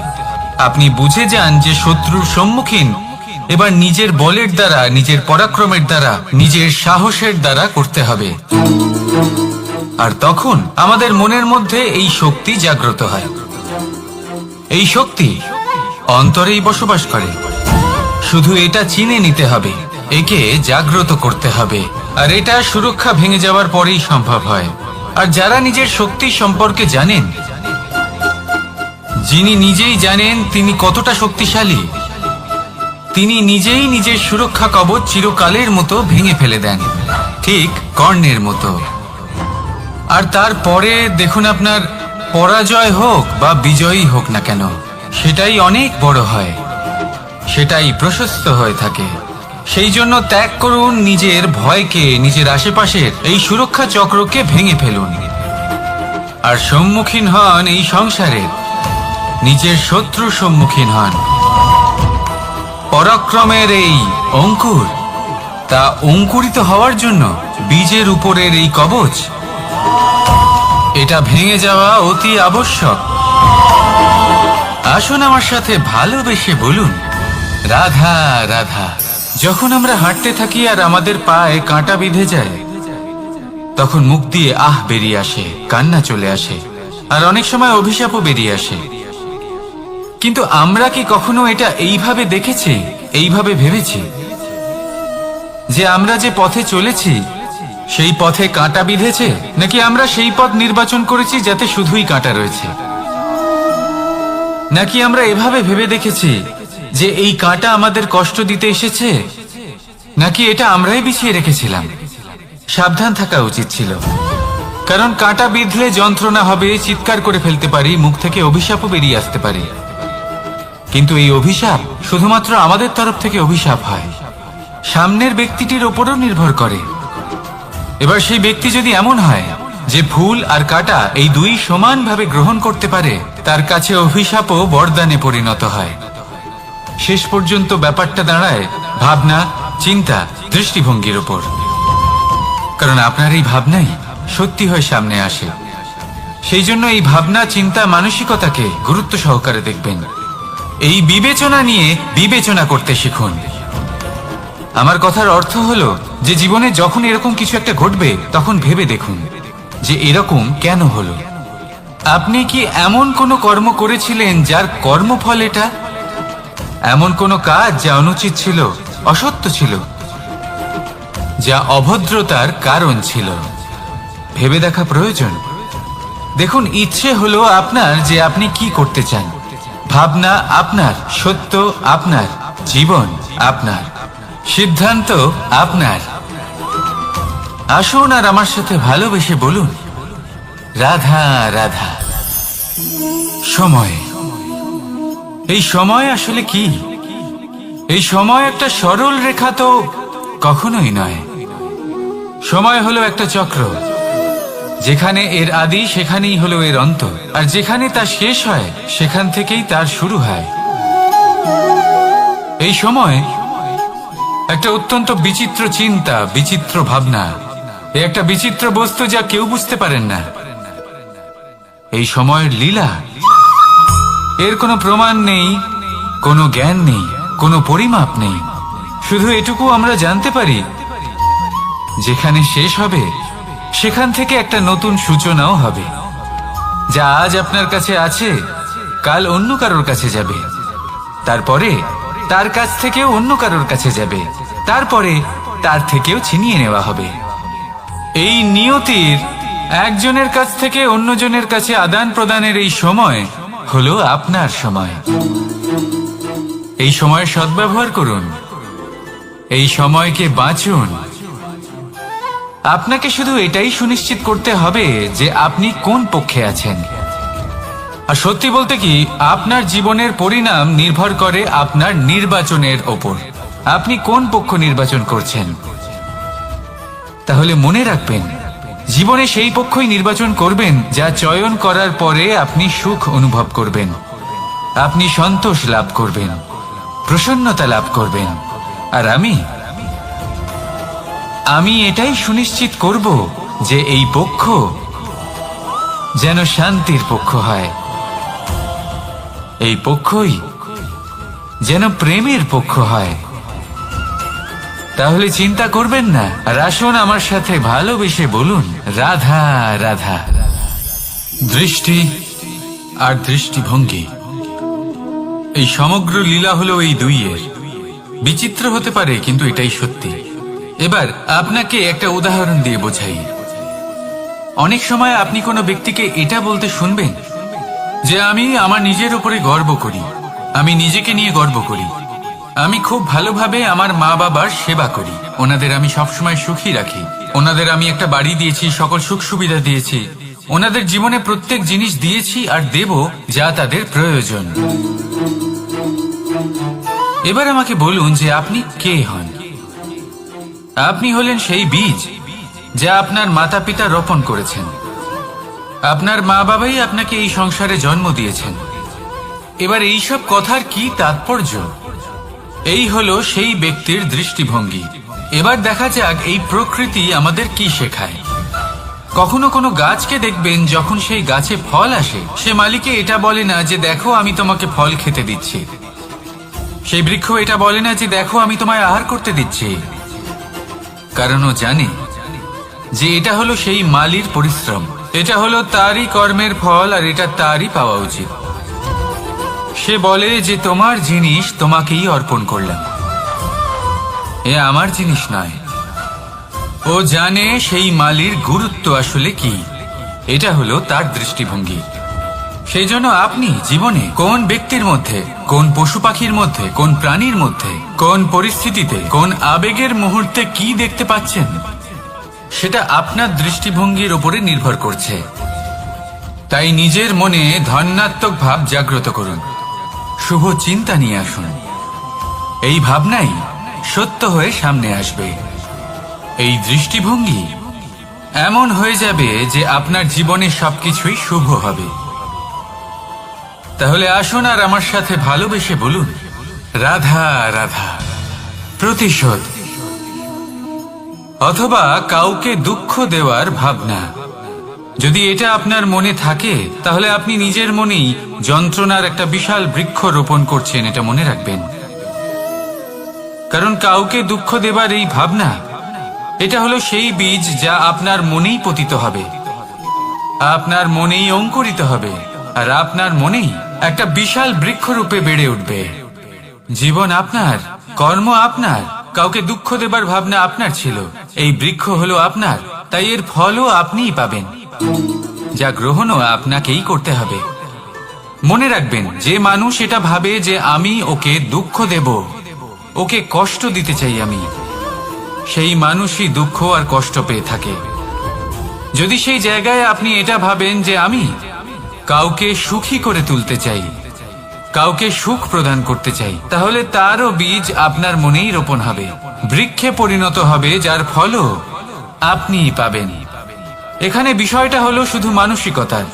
আপনি বুঝে যান যে শত্রুর সম্মুখীন এবার নিজের বলের দ্বারা, নিজের পরাক্রমের দ্বারা, নিজের সাহসের দ্বারা করতে হবে। আর তখন আমাদের মনের মধ্যে এই শক্তি জাগ্রত হয়। এই শক্তি অন্তরেই বসবাস করে, শুধু এটা চিনে নিতে হবে, একে জাগ্রত করতে হবে। আর এটা সুরক্ষা ভেঙে যাওয়ার পরেই সম্ভব হয়। আর যারা নিজের শক্তি সম্পর্কে জানেন, যিনি নিজেই জানেন তিনি কতটা শক্তিশালী, তিনি নিজেই নিজের সুরক্ষা কবচ চিরকালের মতো ভেঙে ফেলে দেন, ঠিক কর্ণের মতো। আর তারপরে দেখুন, আপনার পরাজয় হোক বা বিজয়ী হোক না কেন, সেটাই অনেক বড় হয়, সেটাই প্রশস্ত হয়ে থাকে। সেই জন্য ত্যাগ করুন নিজের ভয়কে, নিজের আশেপাশের এই সুরক্ষা চক্রকে ভেঙে ফেলুন, আর সম্মুখীন হন এই সংসারের নিজের শত্রু সম্মুখীন হন। পরাক্রমের এই অঙ্কুর, তা অঙ্কুরিত হওয়ার জন্য বীজের উপরের এই কবচ, এটা ভেঙে যাওয়া অতি আবশ্যক। আসুন আমার সাথে ভালোবেসে বলুন, রাধা রাধা। যখন আমরা হাঁটতে থাকি আর আমাদের পায়ে কাঁটা বিঁধে যায়, তখন মুখ দিয়ে আহ বেরিয়ে আসে, কান্না চলে আসে, আর অনেক সময় অভিশাপও বেরিয়ে আসে। কিন্তু আমরা কি কখনো এটা এইভাবে দেখেছি, এইভাবে ভেবেছি যে আমরা যে পথে চলেছি সেই পথে কাঁটা বিঁধেছে, নাকি আমরা সেই পথ নির্বাচন করেছি যাতে শুধুই কাঁটা রয়েছে? নাকি আমরা এভাবে ভেবে দেখেছি যে এই কাঁটা আমাদের কষ্ট দিতে এসেছে, নাকি এটা আমরাই বিছিয়ে রেখেছিলাম? সাবধান থাকা উচিত ছিল, কারণ কাঁটা বিঁধলে যন্ত্রণা হবে, চিৎকার করে ফেলতে পারি, মুখ থেকে অভিশাপও বেরিয়ে আসতে পারে। কিন্তু এই অভিশাপ শুধুমাত্র আমাদের তরফ থেকে অভিশাপ হয়, সামনের ব্যক্তিটির ওপরও নির্ভর করে। এবার সেই ব্যক্তি যদি এমন হয় যে ফুল আর কাঁটা এই দুই সমানভাবে গ্রহণ করতে পারে, তার কাছে অভিশাপও বরদানে পরিণত হয়। শেষ পর্যন্ত ব্যাপারটা দাঁড়ায় ভাবনা, চিন্তা, দৃষ্টিভঙ্গির ওপর। কারণ আপনার এই ভাবনাই সত্যি হয়ে সামনে আসে। সেই জন্য এই ভাবনা, চিন্তা, মানসিকতাকে গুরুত্ব সহকারে দেখবেন। এই বিবেচনা নিয়ে বিবেচনা করতে শিখুন। আমার কথার অর্থ হলো যে জীবনে যখন এরকম কিছু একটা ঘটবে, তখন ভেবে দেখুন যে এরকম কেন হলো। আপনি কি এমন কোনো কর্ম করেছিলেন যার কর্মফল এটা? এমন কোনো কাজ যা অনুচিত ছিল, অসত্য ছিল, যা অভদ্রতার কারণ ছিল? ভেবে দেখা প্রয়োজন। দেখুন, ইচ্ছে হলো আপনার যে আপনি কি করতে চান, ভাবনা আপনার, সত্য আপনার, জীবন আপনার, সিদ্ধান্ত আপনার। আসুন আর আমার সাথে ভালোবেসে বলুন, রাধা রাধা। সময়, এই সময় আসলে কি? এই সময় একটা সরল রেখা তো কখনোই নয়। সময় হলো একটা চক্র, যেখানে এর আদি সেখানেই হলো এর অন্ত, আর যেখানে তা শেষ হয় সেখান থেকেই তার শুরু হয়। এই সময় একটা অত্যন্ত বিচিত্র চিন্তা, বিচিত্র ভাবনা, একটা বিচিত্র বস্তু যা কেউ বুঝতে পারেন না। এই সময়ের লীলা, এর কোনো প্রমাণ নেই, কোনো জ্ঞান নেই, কোনো পরিমাপ নেই। শুধু এটুকু আমরা জানতে পারি, যেখানে শেষ হবে সেখান থেকে একটা নতুন সূচনাও হবে। যা আজ আপনার কাছে আছে, কাল অন্য কারোর কাছে যাবে, তারপরে তার কাছ থেকেও অন্য কারোর কাছে যাবে, তারপরে তার থেকেও ছিনিয়ে নেওয়া হবে। এই নিয়তির একজনের কাছ থেকে অন্যজনের কাছে আদান প্রদানের এই সময় হলো আপনার সময়। এই সময়ের সদ্ব্যবহার করুন, এই সময়কে বাঁচুন। আপনাকে শুধু এটাই সুনিশ্চিত করতে হবে যে আপনি কোন পক্ষে আছেন। আর সত্যি বলতে কি, আপনার জীবনের পরিণাম নির্ভর করে আপনার নির্বাচনের ওপর। আপনি কোন পক্ষ নির্বাচন করছেন। তাহলে মনে রাখবেন, জীবনে সেই পক্ষই নির্বাচন করবেন যা চয়ন করার পরে আপনি সুখ অনুভব করবেন, আপনি সন্তোষ লাভ করবেন, প্রসন্নতা লাভ করবেন। আর আমি এটাই সুনিশ্চিত করব যে এই পক্ষ যেন শান্তির পক্ষ হয়, এই পক্ষই যেন প্রেমের পক্ষ হয়। তাহলে চিন্তা করবেন না, আর আসুন আমার সাথে ভালোবেসে বলুন, রাধা রাধা। দৃষ্টি আর দৃষ্টিভঙ্গি, এই সমগ্র লীলা হলো এই দুইয়ের। বিচিত্র হতে পারে, কিন্তু এটাই সত্যি। এবার আপনাকে একটা উদাহরণ দিয়ে বোঝাই। অনেক সময় আপনি কোনো ব্যক্তিকে এটা বলতে শুনবেন যে আমি আমার নিজের উপরে গর্ব করি, আমি নিজেকে নিয়ে গর্ব করি, আমি খুব ভালোভাবে আমার মা বাবার সেবা করি, ওনাদের আমি সবসময় সুখী রাখি, ওনাদের আমি একটা বাড়ি দিয়েছি, সকল সুখ সুবিধা দিয়েছি, ওনাদের জীবনে প্রত্যেক জিনিস দিয়েছি আর দেব যা তাদের প্রয়োজন। এবার আমাকে বলুন যে আপনি কে হন? আপনি হলেন সেই বীজ যা আপনার মাতা পিতা রোপণ করেছেন। আপনার মা বাবাই আপনাকে এই সংসারে জন্ম দিয়েছেন। এবার এইসব কথার কি তাৎপর্য? এই হলো সেই ব্যক্তির দৃষ্টিভঙ্গি। এবার দেখা যাক এই প্রকৃতি আমাদের কি শেখায়। কখনো কোনো গাছকে দেখবেন, যখন সেই গাছে ফল আসে, সে মালিকে এটা বলে না যে দেখো আমি তোমাকে ফল খেতে দিচ্ছি। সেই বৃক্ষ এটা বলে না যে দেখো আমি তোমায় আহার করতে দিচ্ছি, কারণ ও জানে যে এটা হলো সেই মালির পরিশ্রম, এটা হলো তারই কর্মের ফল আর এটা তারই পাওয়া উচিত। সে বলে যে তোমার জিনিস তোমাকেই অর্পণ করলাম, এ আমার জিনিস নয়। ও জানে সেই মালির গুরুত্ব আসলে কি, এটা হলো তার দৃষ্টিভঙ্গি। সেই জন্য আপনি জীবনে কোন ব্যক্তির মধ্যে, কোন পশু পাখির মধ্যে, কোন প্রাণীর মধ্যে, কোন পরিস্থিতিতে, কোন আবেগের মুহূর্তে কি দেখতে পাচ্ছেন, সেটা আপনার দৃষ্টিভঙ্গির উপরে নির্ভর করছে। তাই নিজের মনে ধনাত্মক ভাব জাগ্রত করুন, শুভ চিন্তা নিয়ে আসুন। এই ভাবনাই সত্য হয়ে সামনে আসবে। এই দৃষ্টিভঙ্গি এমন হয়ে যাবে যে আপনার জীবনে সবকিছুই শুভ হবে। তাহলে আসুন আর আমার সাথে ভালোবেসে বলুন, রাধা রাধা। প্রতিশোধ অথবা কাউকে দুঃখ দেওয়ার ভাবনা, যদি এটা আপনার মনে থাকে তাহলে আপনি নিজের মনেই যন্ত্রণার একটা বিশাল বৃক্ষ রোপণ করছেন, এটা মনে রাখবেন। কারণ কাউকে দুঃখ দেবার এই ভাবনা, এটা হলো সেই বীজ যা আপনার মনেই পতিত হবে, আপনার মনেই অঙ্কুরিত হবে, আর আপনার মনেই একটা বিশাল বৃক্ষরূপে বেড়ে উঠবে। জীবন আপনার, কর্ম আপনার, কাউকে দুঃখ দেবার ভাবনা আপনার ছিল, এই বৃক্ষ হলো আপনার, তাই এর ফলও আপনিই পাবেন, যা গ্রহণও আপনাকেই করতে হবে। মনে রাখবেন, যে মানুষ এটা ভাবে যে আমি ওকে দুঃখ দেব, ওকে কষ্ট দিতে চাই আমি, সেই মানুষই দুঃখ আর কষ্ট পেয়ে থাকে। যদি সেই জায়গায় আপনি এটা ভাবেন যে আমি কাউকে সুখী করে তুলতে চাই, কাউকে সুখ প্রদান করতে চাই, তাহলে তারও বীজ আপনার মনেই রোপণ হবে, বৃক্ষে পরিণত হবে, যার ফলও আপনিই পাবেন। এখানে বিষয়টা হলো শুধু মানসিকতার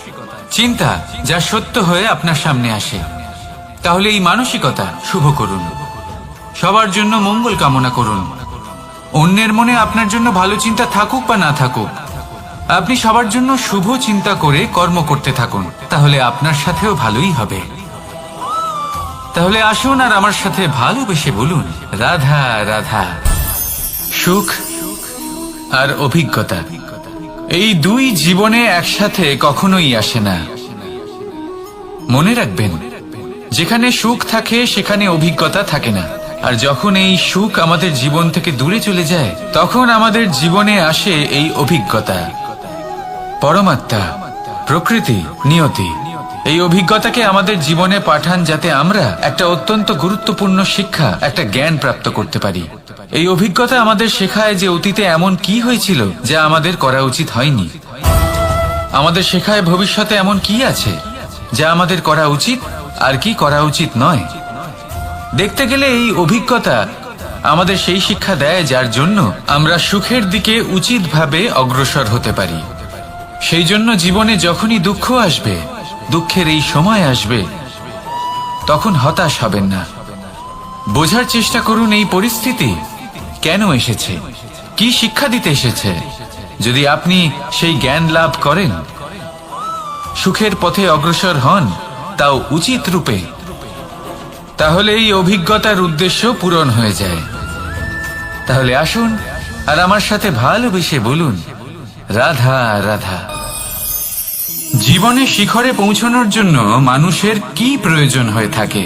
চিন্তা, যা সত্য হয়ে আপনার সামনে আসে। তাহলে এই মানসিকতা শুভ করুন, সবার জন্য মঙ্গল কামনা করুন। অন্যের মনে আপনার জন্য ভালো চিন্তা থাকুক বা না থাকুক, আপনি সবার জন্য শুভ চিন্তা করে কর্ম করতে থাকুন, তাহলে আপনার সাথেও ভালোই হবে। তাহলে আসুন আর আমার সাথে ভালোবেসে বলুন, রাধা রাধা। সুখ আর অভিজ্ঞতা, এই দুই জীবনে একসাথে কখনোই আসে না। মনে রাখবেন, যেখানে সুখ থাকে সেখানে অভিজ্ঞতা থাকে না, আর যখন এই সুখ আমাদের জীবন থেকে দূরে চলে যায়, তখন আমাদের জীবনে আসে এই অভিজ্ঞতা। পরমাত্মা, প্রকৃতি, নিয়তি এই অভিজ্ঞতাকে আমাদের জীবনে পাঠান, যাতে আমরা একটা অত্যন্ত গুরুত্বপূর্ণ শিক্ষা, একটা জ্ঞান প্রাপ্ত করতে পারি। এই অভিজ্ঞতা আমাদের শেখায় যে অতীতে এমন কি হয়েছিল যা আমাদের করা উচিত হয়নি। আমাদের শেখায় ভবিষ্যতে এমন কি আছে যা আমাদের করা উচিত আর কি করা উচিত নয়। দেখতে গেলে এই অভিজ্ঞতা আমাদের সেই শিক্ষা দেয় যার জন্য আমরা সুখের দিকে উচিতভাবে অগ্রসর হতে পারি। সেই জন্য জীবনে যখনই দুঃখ আসবে, দুঃখের এই সময় আসবে, তখন হতাশ হবেন না। বোঝার চেষ্টা করুন এই পরিস্থিতি কেন এসেছে, কি শিক্ষা দিতে এসেছে। যদি আপনি সেই জ্ঞান লাভ করেন, সুখের পথে অগ্রসর হন, তাও উচিত রূপে, তাহলে এই অভিজ্ঞতার উদ্দেশ্য পূরণ হয়ে যায়। তাহলে আসুন আর আমার সাথে ভালোবেসে বলুন, রাধা রাধা। জীবনে শিখরে পৌঁছানোর জন্য মানুষের কি প্রয়োজন হয়ে থাকে?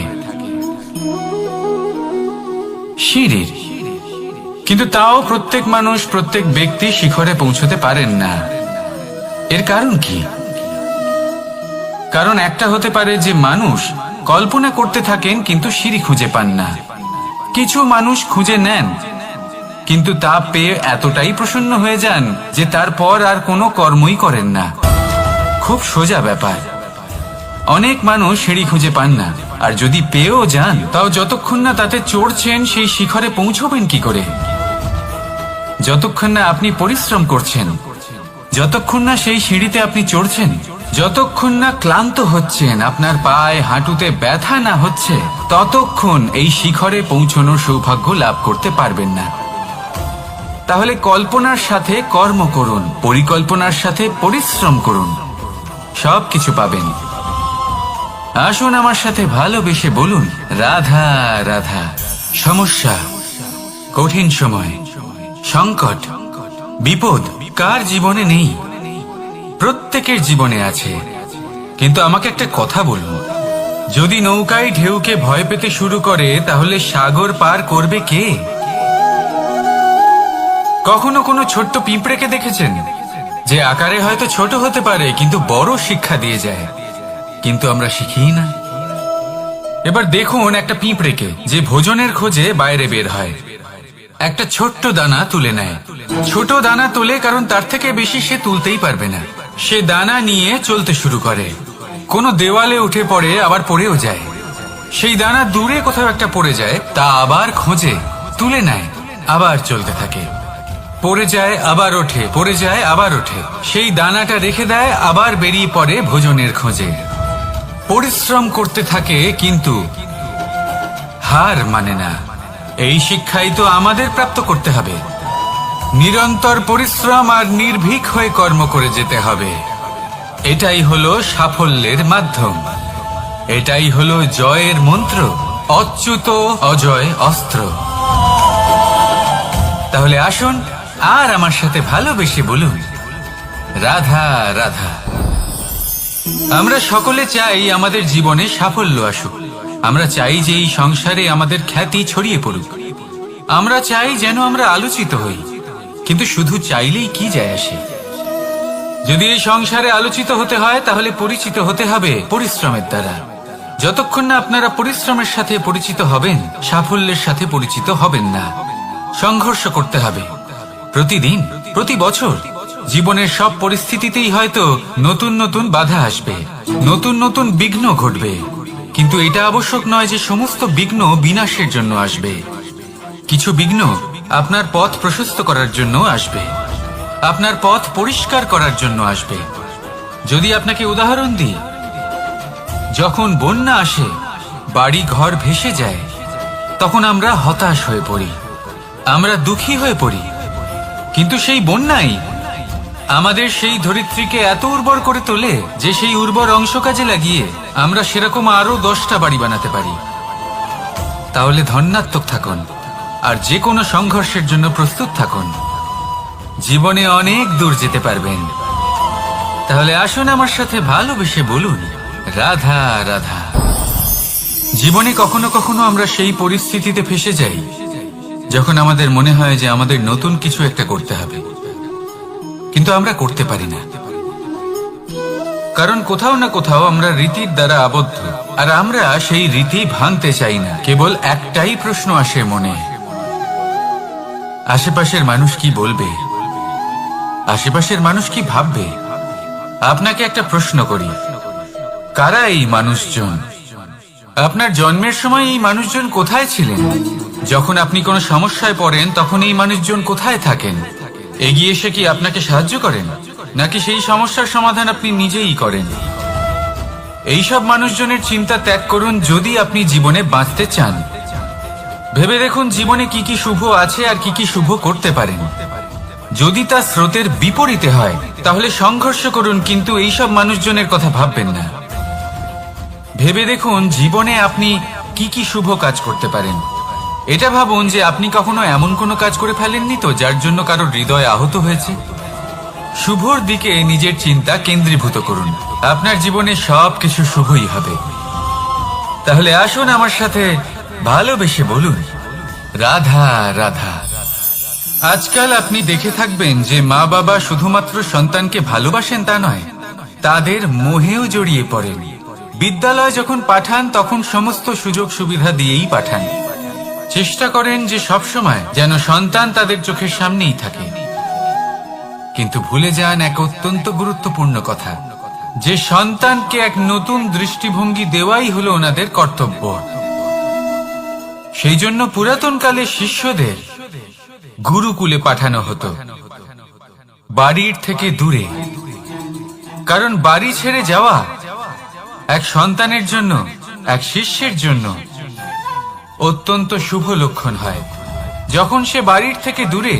সিঁড়ির। কিন্তু তাও প্রত্যেক মানুষ, প্রত্যেক ব্যক্তি শিখরে পৌঁছতে পারেন না। এর কারণ কি? কারণ একটা হতে পারে যে মানুষ কল্পনা করতে থাকেন কিন্তু সিঁড়ি খুঁজে পান না। কিছু মানুষ খুঁজে নেন কিন্তু তা পেয়ে এতটাই প্রসন্ন হয়ে যান যে তারপর আর কোনো কর্মই করেন না। খুব সোজা ব্যাপার। অনেক মানুষ সিঁড়ি খুঁজে পান না, আর যদি পেয়েও যান তাও যতক্ষণ না তাতে চড়ছেন সেই শিখরে পৌঁছবেন কি করে? যতক্ষণ না আপনি পরিশ্রম করছেন, যতক্ষণ না সেই সিঁড়িতে আপনি চড়ছেন, যতক্ষণ না ক্লান্ত হচ্ছেন, আপনার পায়ে হাঁটুতে ব্যথা না হচ্ছে, ততক্ষণ এই শিখরে পৌঁছানোর সৌভাগ্য লাভ করতে পারবেন না। তাহলে কল্পনার সাথে কর্ম করুন, পরিকল্পনার সাথে পরিশ্রম করুন, সব কিছু পাবেন। আসুন আমার সাথে ভালোবেসে বলুন, রাধা রাধা। সমস্যা, কঠিন সময়, সংকট, বিপদ কার জীবনে নেই? প্রত্যেকের জীবনে আছে। কিন্তু আমাকে একটা কথা বলুন, যদি নৌকায় ঢেউকে ভয় পেতে শুরু করে তাহলে সাগর পার করবে কে? কখনো কোনো ছোট্ট পিঁপড়েকে দেখেছেন যে আকারে হয়তো ছোট হতে পারে কিন্তু বড় শিক্ষা দিয়ে যায়? কিন্তু আমরা শিখি না। এবার দেখুন একটা পিঁপড়েকে যে ভোজনের খোঁজে বাইরে বের হয়, একটা ছোট্ট দানা তুলে নেয়। ছোট দানা তোলে কারণ তার থেকে বেশি সে তুলতেই পারবে না। সে দানা নিয়ে চলতে শুরু করে, কোনো দেওয়ালে উঠে পড়ে, আবার পড়েও যায়। সেই দানা দূরে কোথাও একটা পড়ে যায়, তা আবার খোঁজে, তুলে নেয়, আবার চলতে থাকে। পড়ে যায় আবার ওঠে, পড়ে যায় আবার ওঠে। সেই দানাটা রেখে দেয়, আবার বেরিয়ে পড়ে ভোজনের খোঁজে। পরিশ্রম করতে থাকে কিন্তু হার মানে না। এই শিক্ষাই তো আমাদের প্রাপ্ত করতে হবে। নিরন্তর পরিশ্রম আর নির্ভীক হয়ে কর্ম করে যেতে হবে। এটাই হলো সাফল্যের মাধ্যম, এটাই হলো জয়ের মন্ত্র, অচ্যুত অজয় অস্ত্র। তাহলে আসুন আর আমার সাথে ভালোবেসে বলুন, রাধা রাধা। আমরা সকলে চাই আমাদের জীবনে সাফল্য আসুক। আমরা চাই যে এই সংসারে আমাদের খ্যাতি ছড়িয়ে পড়ুক। আমরা চাই যেন আমরা আলোচিত হই। কিন্তু শুধু চাইলেই কি যায় আসে? যদি এই সংসারে আলোচিত হতে হয় তাহলে পরিচিত হতে হবে পরিশ্রমের দ্বারা। যতক্ষণ না আপনারা পরিশ্রমের সাথে পরিচিত হবেন, সাফল্যের সাথে পরিচিত হবেন না। সংঘর্ষ করতে হবে প্রতিদিন, প্রতি বছর। জীবনের সব পরিস্থিতিতেই হয়তো নতুন নতুন বাধা আসবে, নতুন নতুন বিঘ্ন ঘটবে। কিন্তু এটা আবশ্যক নয় যে সমস্ত বিঘ্ন বিনাশের জন্য আসবে। কিছু বিঘ্ন আপনার পথ প্রশস্ত করার জন্য আসবে, আপনার পথ পরিষ্কার করার জন্য আসবে। যদি আপনাকে উদাহরণ দিই, যখন বন্যা আসে, বাড়ি ঘর ভেসে যায়, তখন আমরা হতাশ হয়ে পড়ি, আমরা দুঃখী হয়ে পড়ি। কিন্তু সেই বন্যাই আমাদের সেই ধরিত্রীকে এত উর্বর করে তোলে যে সেই উর্বর অংশ কাজে লাগিয়ে আমরা সেরকম আরো 10টা বাড়ি বানাতে পারি। তাহলে ধন্যাত্মক থাকুন আর যে কোনো সংঘর্ষের জন্য প্রস্তুত থাকুন। জীবনে অনেক দূর যেতে পারবেন। তাহলে আসুন আমার সাথে ভালোবেসে বলুন, রাধা রাধা। জীবনে কখনো কখনো আমরা সেই পরিস্থিতিতে ফেসে যাই যখন আমাদের মনে হয় যে আমাদের নতুন কিছু একটা করতে হবে, কিন্তু আমরা করতে পারি না। কারণ কোথাও না কোথাও আমরা রীতির দ্বারা আবদ্ধ, আর আমরা সেই রীতি ভাঙতে চাই না। কেবল একটাই প্রশ্ন আসে মনে, আশেপাশের মানুষ কি বলবে, আশেপাশের মানুষ কি ভাববে। আপনাকে একটা প্রশ্ন করি, কারা এই মানুষজন? আপনার জন্মের সময় এই মানুষজন কোথায় ছিলেন? যখন আপনি কোনো সমস্যায় পড়েন তখন এই মানুষজন কোথায় থাকেন? এগিয়ে এসে কি আপনাকে সাহায্য করেন, নাকি সেই সমস্যার সমাধান আপনি নিজেই করেন? এইসব মানুষজনের চিন্তা ত্যাগ করুন যদি আপনি জীবনে বাঁচতে চান। ভেবে দেখুন জীবনে কি কি শুভ আছে আর কি কি শুভ করতে পারেন। যদি তা স্রোতের বিপরীতে হয় তাহলে সংঘর্ষ করুন, কিন্তু এইসব মানুষজনের কথা ভাববেন না। ভেবে দেখুন জীবনে আপনি কি কি শুভ কাজ করতে পারেন। এটা ভাবুন যে আপনি কখনো এমন কোনো কাজ করে ফেলেননি তো যার জন্য কারোর হৃদয় আহত হয়েছে। শুভর দিকে নিজের চিন্তা কেন্দ্রীভূত করুন, আপনার জীবনে সব কিছু শুভই হবে। তাহলে আসুন আমার সাথে ভালোবেসে বলুন, রাধা রাধা। আজকাল আপনি দেখে থাকবেন যে মা বাবা শুধুমাত্র সন্তানকে ভালোবাসেন তা নয়, তাদের মোহেও জড়িয়ে পড়েন। বিদ্যালয়ে যখন পাঠান তখন সমস্ত সুযোগ সুবিধা দিয়েই পাঠান। চেষ্টা করেন যে সবসময় যেন সন্তান তাদের চোখের সামনেই থাকে। কিন্তু ভুলে যান এক অত্যন্ত গুরুত্বপূর্ণ কথা, যে সন্তানকে এক নতুন দৃষ্টিভঙ্গি দেওয়াই হলো ওনাদের কর্তব্য। সেই জন্য পুরাতন কালে শিষ্যদের গুরুকুলে পাঠানো হতো, বাড়ির থেকে দূরে। কারণ বাড়ি ছেড়ে যাওয়া এক সন্তানের জন্য, এক শিষ্যের জন্য অত্যন্ত শুভ লক্ষণ হয়। যখন সে বাড়ির থেকে দূরে,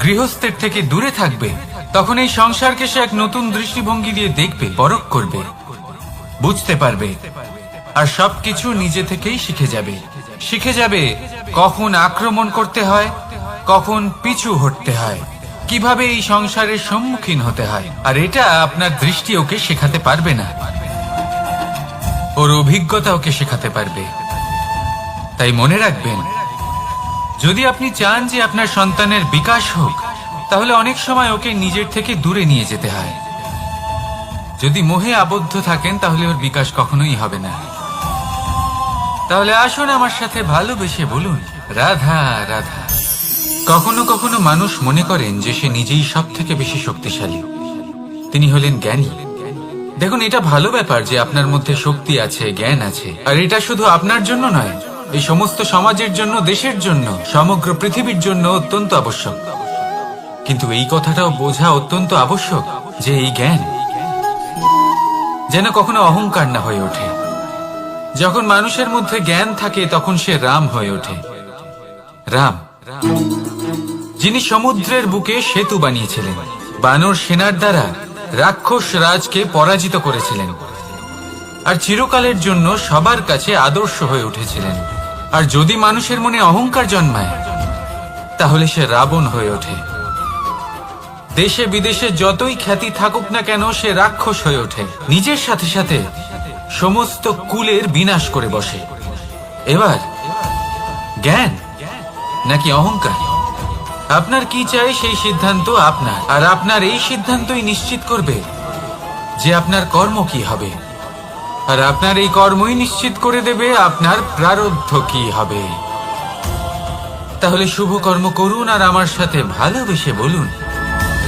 গৃহস্থের থেকে দূরে থাকবে, তখন এই সংসারকে সে এক নতুন দৃষ্টিভঙ্গি দিয়ে দেখবে, পরখ করবে, বুঝতে পারবে, আর সবকিছু নিজে থেকেই শিখে যাবে কখন আক্রমণ করতে হয়, কখন পিছু হটতে হয়, কিভাবে এই সংসারের সম্মুখীন হতে হয়। আর এটা আপনার দৃষ্টি ওকে শেখাতে পারবে না, ওর অভিজ্ঞতা ওকে শেখাতে পারবে। তাই মনে রাখবেন, যদি আপনি চান যে আপনার সন্তানের বিকাশ হোক, তাহলে অনেক সময় ওকে নিজের থেকে দূরে নিয়ে যেতে হয়। যদি মোহে আবদ্ধ থাকেন তাহলে ওর বিকাশ কখনোই হবে না। তাহলে আসুন আমার সাথে ভালোবেসে বলুন, রাধা রাধা। কখনো কখনো মানুষ মনে করেন যে সে নিজেই সব থেকে বেশি শক্তিশালী, তিনি হলেন জ্ঞানী। দেখুন, এটা ভালো ব্যাপার যে আপনার মধ্যে শক্তি আছে, জ্ঞান আছে, আর এটা শুধু আপনার জন্য নয়, এই সমস্ত সমাজের জন্য, দেশের জন্য, সমগ্র পৃথিবীর জন্য অত্যন্ত আবশ্যক। কিন্তু এই কথাটাও বোঝা অত্যন্ত আবশ্যক যে এই জ্ঞান যেন কখনো অহংকার না হয়ে ওঠে। যখন মানুষের মধ্যে জ্ঞান থাকে তখন সে রাম হয়ে ওঠে। রাম, যিনি সমুদ্রের বুকে সেতু বানিয়েছিলেন, বানর সেনার দ্বারা রাক্ষস রাজকে পরাজিত করেছিলেন, আর চিরকালের জন্য সবার কাছে আদর্শ হয়ে উঠেছিলেন। আর যদি মানুষের মনে অহংকার জন্মায়, তাহলে সে রাবণ হয়ে ওঠে। দেশে বিদেশে যতই খ্যাতি থাকুক না কেন, সে রাক্ষস হয়ে ওঠে, নিজের সাথে সাথে সমস্ত কুলের বিনাশ করে বসে। এবার জ্ঞান নাকি অহংকার, আপনার কি চাই সেই সিদ্ধান্ত আপনার, আর আপনার এই সিদ্ধান্তই নিশ্চিত করবে যে আপনার কর্ম কি হবে, আর আপনার এই কর্মই নিশ্চিত করে দেবে আপনার প্রারব্ধ কি হবে। তাহলে শুভ কর্ম করুন আর আমার সাথে ভালোবেসে বলুন,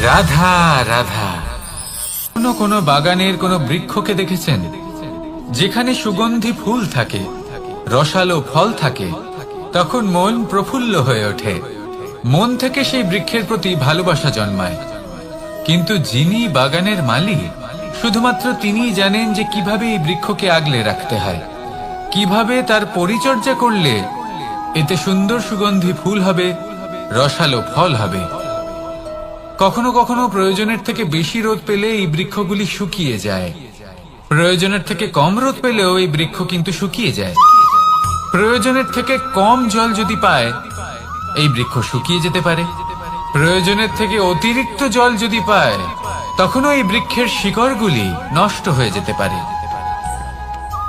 রাধা রাধা। কোনো বাগানের কোনো বৃক্ষকে দেখেছেন যেখানে সুগন্ধি ফুল থাকে, রসালো ফল থাকে, তখন মন প্রফুল্ল হয়ে ওঠে, মন থেকে সেই বৃক্ষের প্রতি ভালোবাসা জন্মায়। কিন্তু যিনি বাগানের মালিক, শুধুমাত্র তিনিই জানেন যে কিভাবে এই বৃক্ষকে আগলে রাখতে হয়, কিভাবে তার পরিচর্যা করলে এতে সুন্দর সুগন্ধি ফুল হবে, রসালো ফল হবে। কখনো কখনো প্রয়োজনের থেকে বেশি রোদ পেলে এই বৃক্ষগুলি শুকিয়ে যায়, প্রয়োজনের থেকে কম রোদ পেলেও এই বৃক্ষ কিন্তু শুকিয়ে যায়। প্রয়োজনের থেকে কম জল যদি পায়, এই বৃক্ষ শুকিয়ে যেতে পারে। প্রয়োজনের থেকে অতিরিক্ত জল যদি পায়, তখনও এই বৃক্ষের শিকড়গুলি নষ্ট হয়ে যেতে পারে।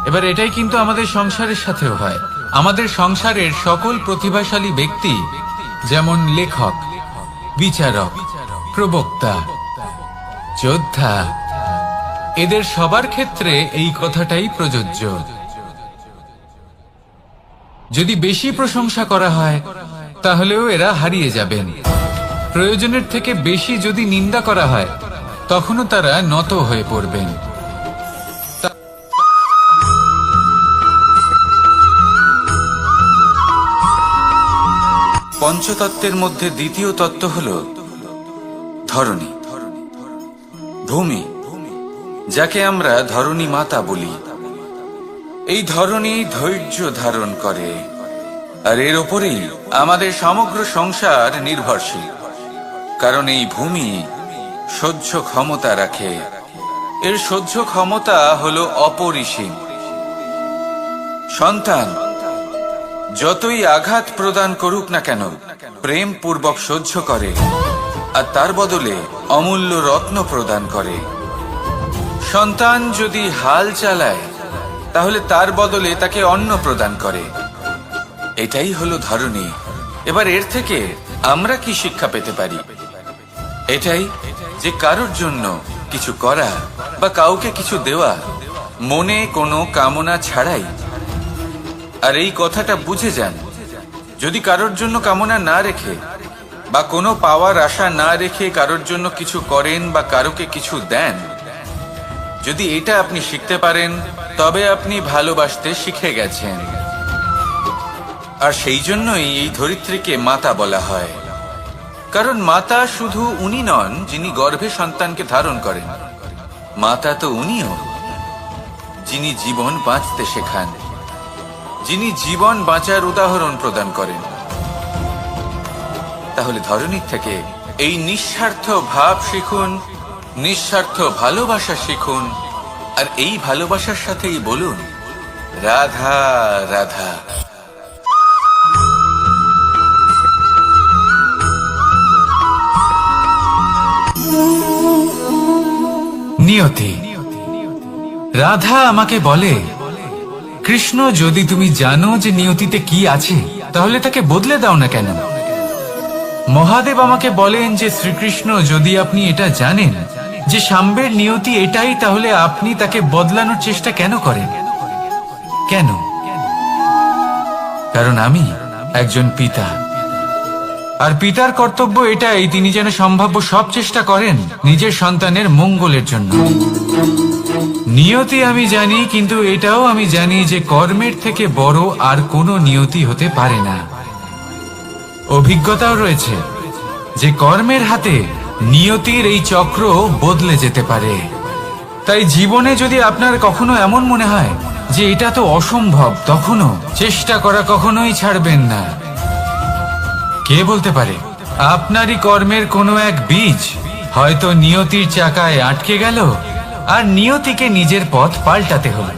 এবার এটাই কিন্তু আমাদের সংসারের সাথেও হয়। আমাদের সংসারের সকল প্রতিভাশালী ব্যক্তি, যেমন লেখক, বিচারক, প্রবক্তা, যোদ্ধা, এদের সবার ক্ষেত্রে এই কথাটাই প্রযোজ্য। যদি বেশি প্রশংসা করা হয়, তাহলেও এরা হারিয়ে যাবেন। প্রয়োজনের থেকে বেশি যদি নিন্দা করা হয়, তখনও তারা নত হয়ে পড়বেন। পঞ্চতত্ত্বের মধ্যে দ্বিতীয় তত্ত্ব হল ধরণী, ভূমি, যাকে আমরা ধরণী মাতা বলি। এই ধরণী ধৈর্য ধারণ করে, আর এর ওপরেই আমাদের সমগ্র সংসার নির্ভরশীল। কারণ এই ভূমি সহ্য ক্ষমতা রাখে, এর সহ্য ক্ষমতা হলো অপরিসীম। সন্তান যতই আঘাত প্রদান করুক না কেন, প্রেম পূর্বক সহ্য করে, আর তার বদলে অমূল্য রত্ন প্রদান করে। সন্তান যদি হাল চালায়, তাহলে তার বদলে তাকে অন্ন প্রদান করে। এটাই হলো ধরণী। এবার এর থেকে আমরা কি শিক্ষা পেতে পারি? এটাই যে কারোর জন্য কিছু করা বা কাউকে কিছু দেওয়া মনে কোনো কামনা ছাড়াই। আর এই কথাটা বুঝে যান, যদি কারোর জন্য কামনা না রেখে বা কোনো পাওয়ার আশা না রেখে কারোর জন্য কিছু করেন বা কারোকে কিছু দেন, যদি এটা আপনি শিখতে পারেন, তবে আপনি ভালোবাসতে শিখে গেছেন। আর সেই জন্যই এই ধরিত্রীকে মাতা বলা হয়। কারণ মাতা শুধু উনি নন যিনি গর্ভে সন্তানকে ধারণ করেন, মাতা তো উনিও যিনি জীবন বাঁচতে শেখান, যিনি জীবন বাঁচার উদাহরণ প্রদান করেন। তাহলে ধরনীর থেকে এই নিঃস্বার্থ ভাব শিখুন, নিঃস্বার্থ ভালোবাসা শিখুন, আর এই ভালোবাসার সাথেই বলুন রাধা রাধা। নিয়তি। রাধা আমাকে বলে, কৃষ্ণ, যদি তুমি জানো যে নিয়তিতে কি আছে, তাহলে তাকে বদলে দাও না কেন? মহাদেব আমাকে বলেন যে শ্রীকৃষ্ণ, যদি আপনি এটা জানেন যে সাম্বের নিয়তি এটাই, তাহলে আপনি তাকে বদলানোর চেষ্টা কেন করেন? কেন? কারণ আমি একজন পিতা, আর পিতার কর্তব্য এটাই, তিনি যেন সম্ভাব্য সব চেষ্টা করেন নিজের সন্তানের মঙ্গলের জন্য। নিয়তি আমি জানি, কিন্তু এটাও আমি জানি যে কর্মের থেকে বড় আর কোনো নিয়তি হতে পারে না। অভিজ্ঞতাও রয়েছে যে কর্মের হাতে নিয়তির এই চক্র বদলে যেতে পারে। তাই জীবনে যদি আপনার কখনো এমন মনে হয় যে এটা তো অসম্ভব, তখনও চেষ্টা করা কখনোই ছাড়বেন না। কে বলতে পারে আপনারই কর্মের কোনো এক বীজ হয়তো নিয়তির চাকায় আটকে গেল, আর নিয়তিকে নিজের পথ পাল্টাতে হলো,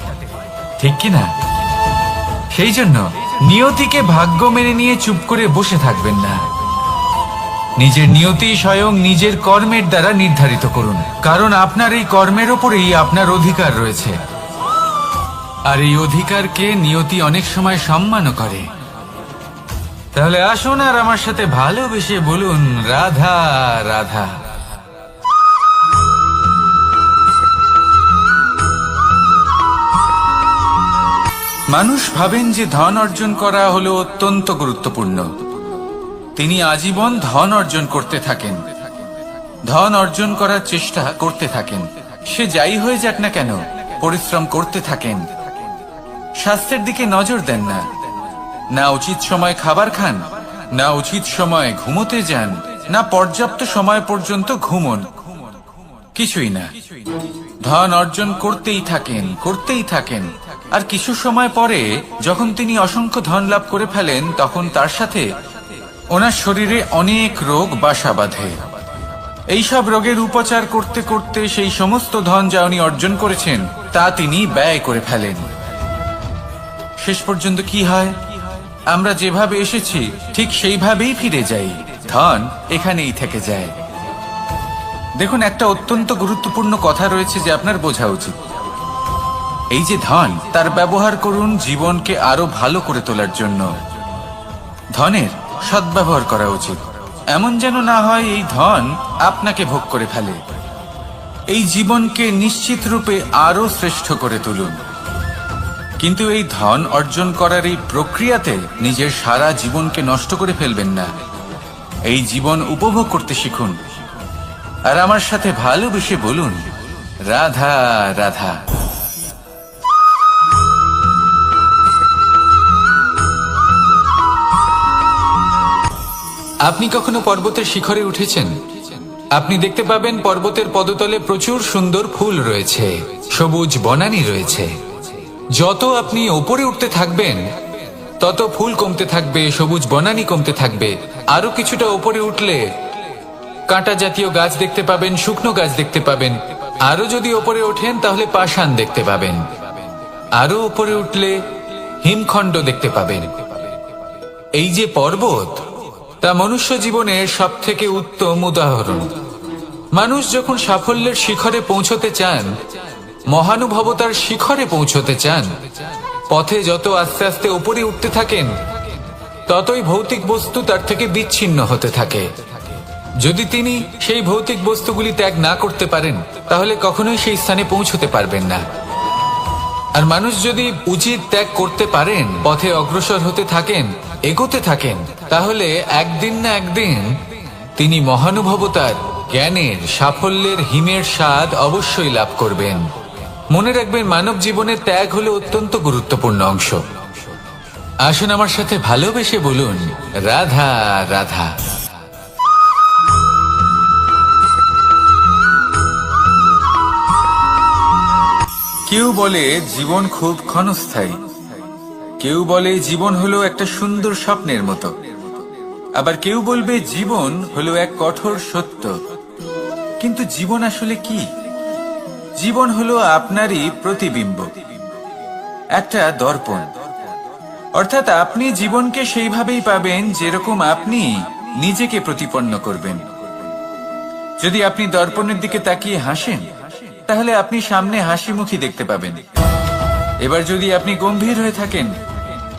ঠিক কিনা? সেই জন্য নিয়তিকে ভাগ্য মেনে নিয়ে চুপ করে বসে থাকবেন না। নিজের নিয়তি স্বয়ং নিজের কর্মের দ্বারা নির্ধারিত করুন, কারণ আপনার এই কর্মের ওপরেই আপনার অধিকার রয়েছে। আর এই অধিকারকে নিয়তি অনেক সময় সম্মানও করে। তাহলে আসুন আর আমার সাথে ভালোবেসে বলুন রাধা রাধা। মানুষ ভাবেন যে ধন অর্জন করা হলো অত্যন্ত গুরুত্বপূর্ণ। তিনি আজীবন ধন অর্জন করতে থাকেন, ধন অর্জন করার চেষ্টা করতে থাকেন। সে যাই হয়ে যাক না কেন, পরিশ্রম করতে থাকেন। স্বাস্থ্যের দিকে নজর দেন না, না উচিত সময় খাবার খান, না উচিত সময় ঘুমোতে যান, না পর্যাপ্ত সময় পর্যন্ত ঘুমন, কিছুই না। ধন অর্জন করতেই থাকেন, করতেই থাকেন। আর কিছু সময় পরে যখন তিনি অসংখ্য ধন লাভ করে ফেলেন, তখন তার সাথে ওনার শরীরে অনেক রোগ বাসা বাঁধে। এইসব রোগের উপচার করতে করতে সেই সমস্ত ধন যা উনি অর্জন করেছেন তা তিনি ব্যয় করে ফেলেন। শেষ পর্যন্ত কি হয়? আমরা যেভাবে এসেছি ঠিক সেইভাবেই ফিরে যাই, ধন এখানেই থেকে যায়। দেখুন, একটা অত্যন্ত গুরুত্বপূর্ণ কথা রয়েছে যে আপনার বোঝা উচিত। এই যে ধন, তার ব্যবহার করুন জীবনকে আরো ভালো করে তোলার জন্য। ধনের সদ্ব্যবহার করা উচিত, এমন যেন না হয় এই ধন আপনাকে ভোগ করে ফেলে। এই জীবনকে নিশ্চিত রূপে আরো শ্রেষ্ঠ করে তুলুন। কিন্তু এই ধন অর্জন করার এই প্রক্রিয়াতে নিজের সারা জীবনকে নষ্ট করে ফেলবেন না। এই জীবন উপভোগ করতে শিখুন, আর আমার সাথে ভালোবেসে বলুন রাধা রাধা। আপনি কখনো পর্বতের শিখরে উঠেছেন? আপনি দেখতে পাবেন পর্বতের পদতলে প্রচুর সুন্দর ফুল রয়েছে, সবুজ বনানী রয়েছে। যত আপনি ওপরে উঠতে থাকবেন তত ফুল কমতে থাকবে, সবুজ বনানী কমতে থাকবে। আরো কিছুটা ওপরে উঠলে কাঁটা জাতীয় গাছ দেখতে পাবেন, শুকনো গাছ দেখতে পাবেন। আরো যদি ওপরে ওঠেন তাহলে পাষাণ দেখতে পাবেন। আরো ওপরে উঠলে হিমখণ্ড দেখতে পাবেন। এই যে পর্বত, তা মনুষ্য জীবনের সব থেকে উত্তম উদাহরণ। মানুষ যখন সাফল্যের শিখরে পৌঁছতে চান, মহানুভবতার শিখরে পৌঁছতে চান, পথে যত আস্তে আস্তে উপরে উঠতে থাকেন ততই ভৌতিক বস্তু তার থেকে বিচ্ছিন্ন হতে থাকে। যদি তিনি সেই ভৌতিক বস্তুগুলি ত্যাগ না করতে পারেন, তাহলে কখনোই সেই স্থানে পৌঁছতে পারবেন না। আর মানুষ যদি উচিত ত্যাগ করতে পারেন, পথে অগ্রসর হতে থাকেন, এগোতে থাকেন, তাহলে একদিন না একদিন তিনি মহানুভবতার, জ্ঞানের, সাফল্যের হিমের স্বাদ অবশ্যই লাভ করবেন। মনে রাখবেন, মানব জীবনের ত্যাগ হলো অত্যন্ত গুরুত্বপূর্ণ অংশ। আসুন আমার সাথে ভালোবেসে বলুন, রাধা রাধা। কেউ বলে জীবন খুব ক্ষণস্থায়ী, কেউ বলে জীবন হলো একটা সুন্দর স্বপ্নের মতো, আবার কেউ বলবে জীবন হলো এক কঠোর সত্য। কিন্তু জীবন আসলে কি? জীবন হলো আপনারই প্রতিবিম্ব, একটা দর্পণ। অর্থাৎ আপনি জীবনকে সেইভাবেই পাবেন যেরকম আপনি নিজেকে প্রতিপন্ন করবেন। যদি আপনি দর্পণের দিকে তাকিয়ে হাসেন, তাহলে আপনি সামনে হাসি মুখী দেখতে পাবেন। এবার যদি আপনি গম্ভীর হয়ে থাকেন,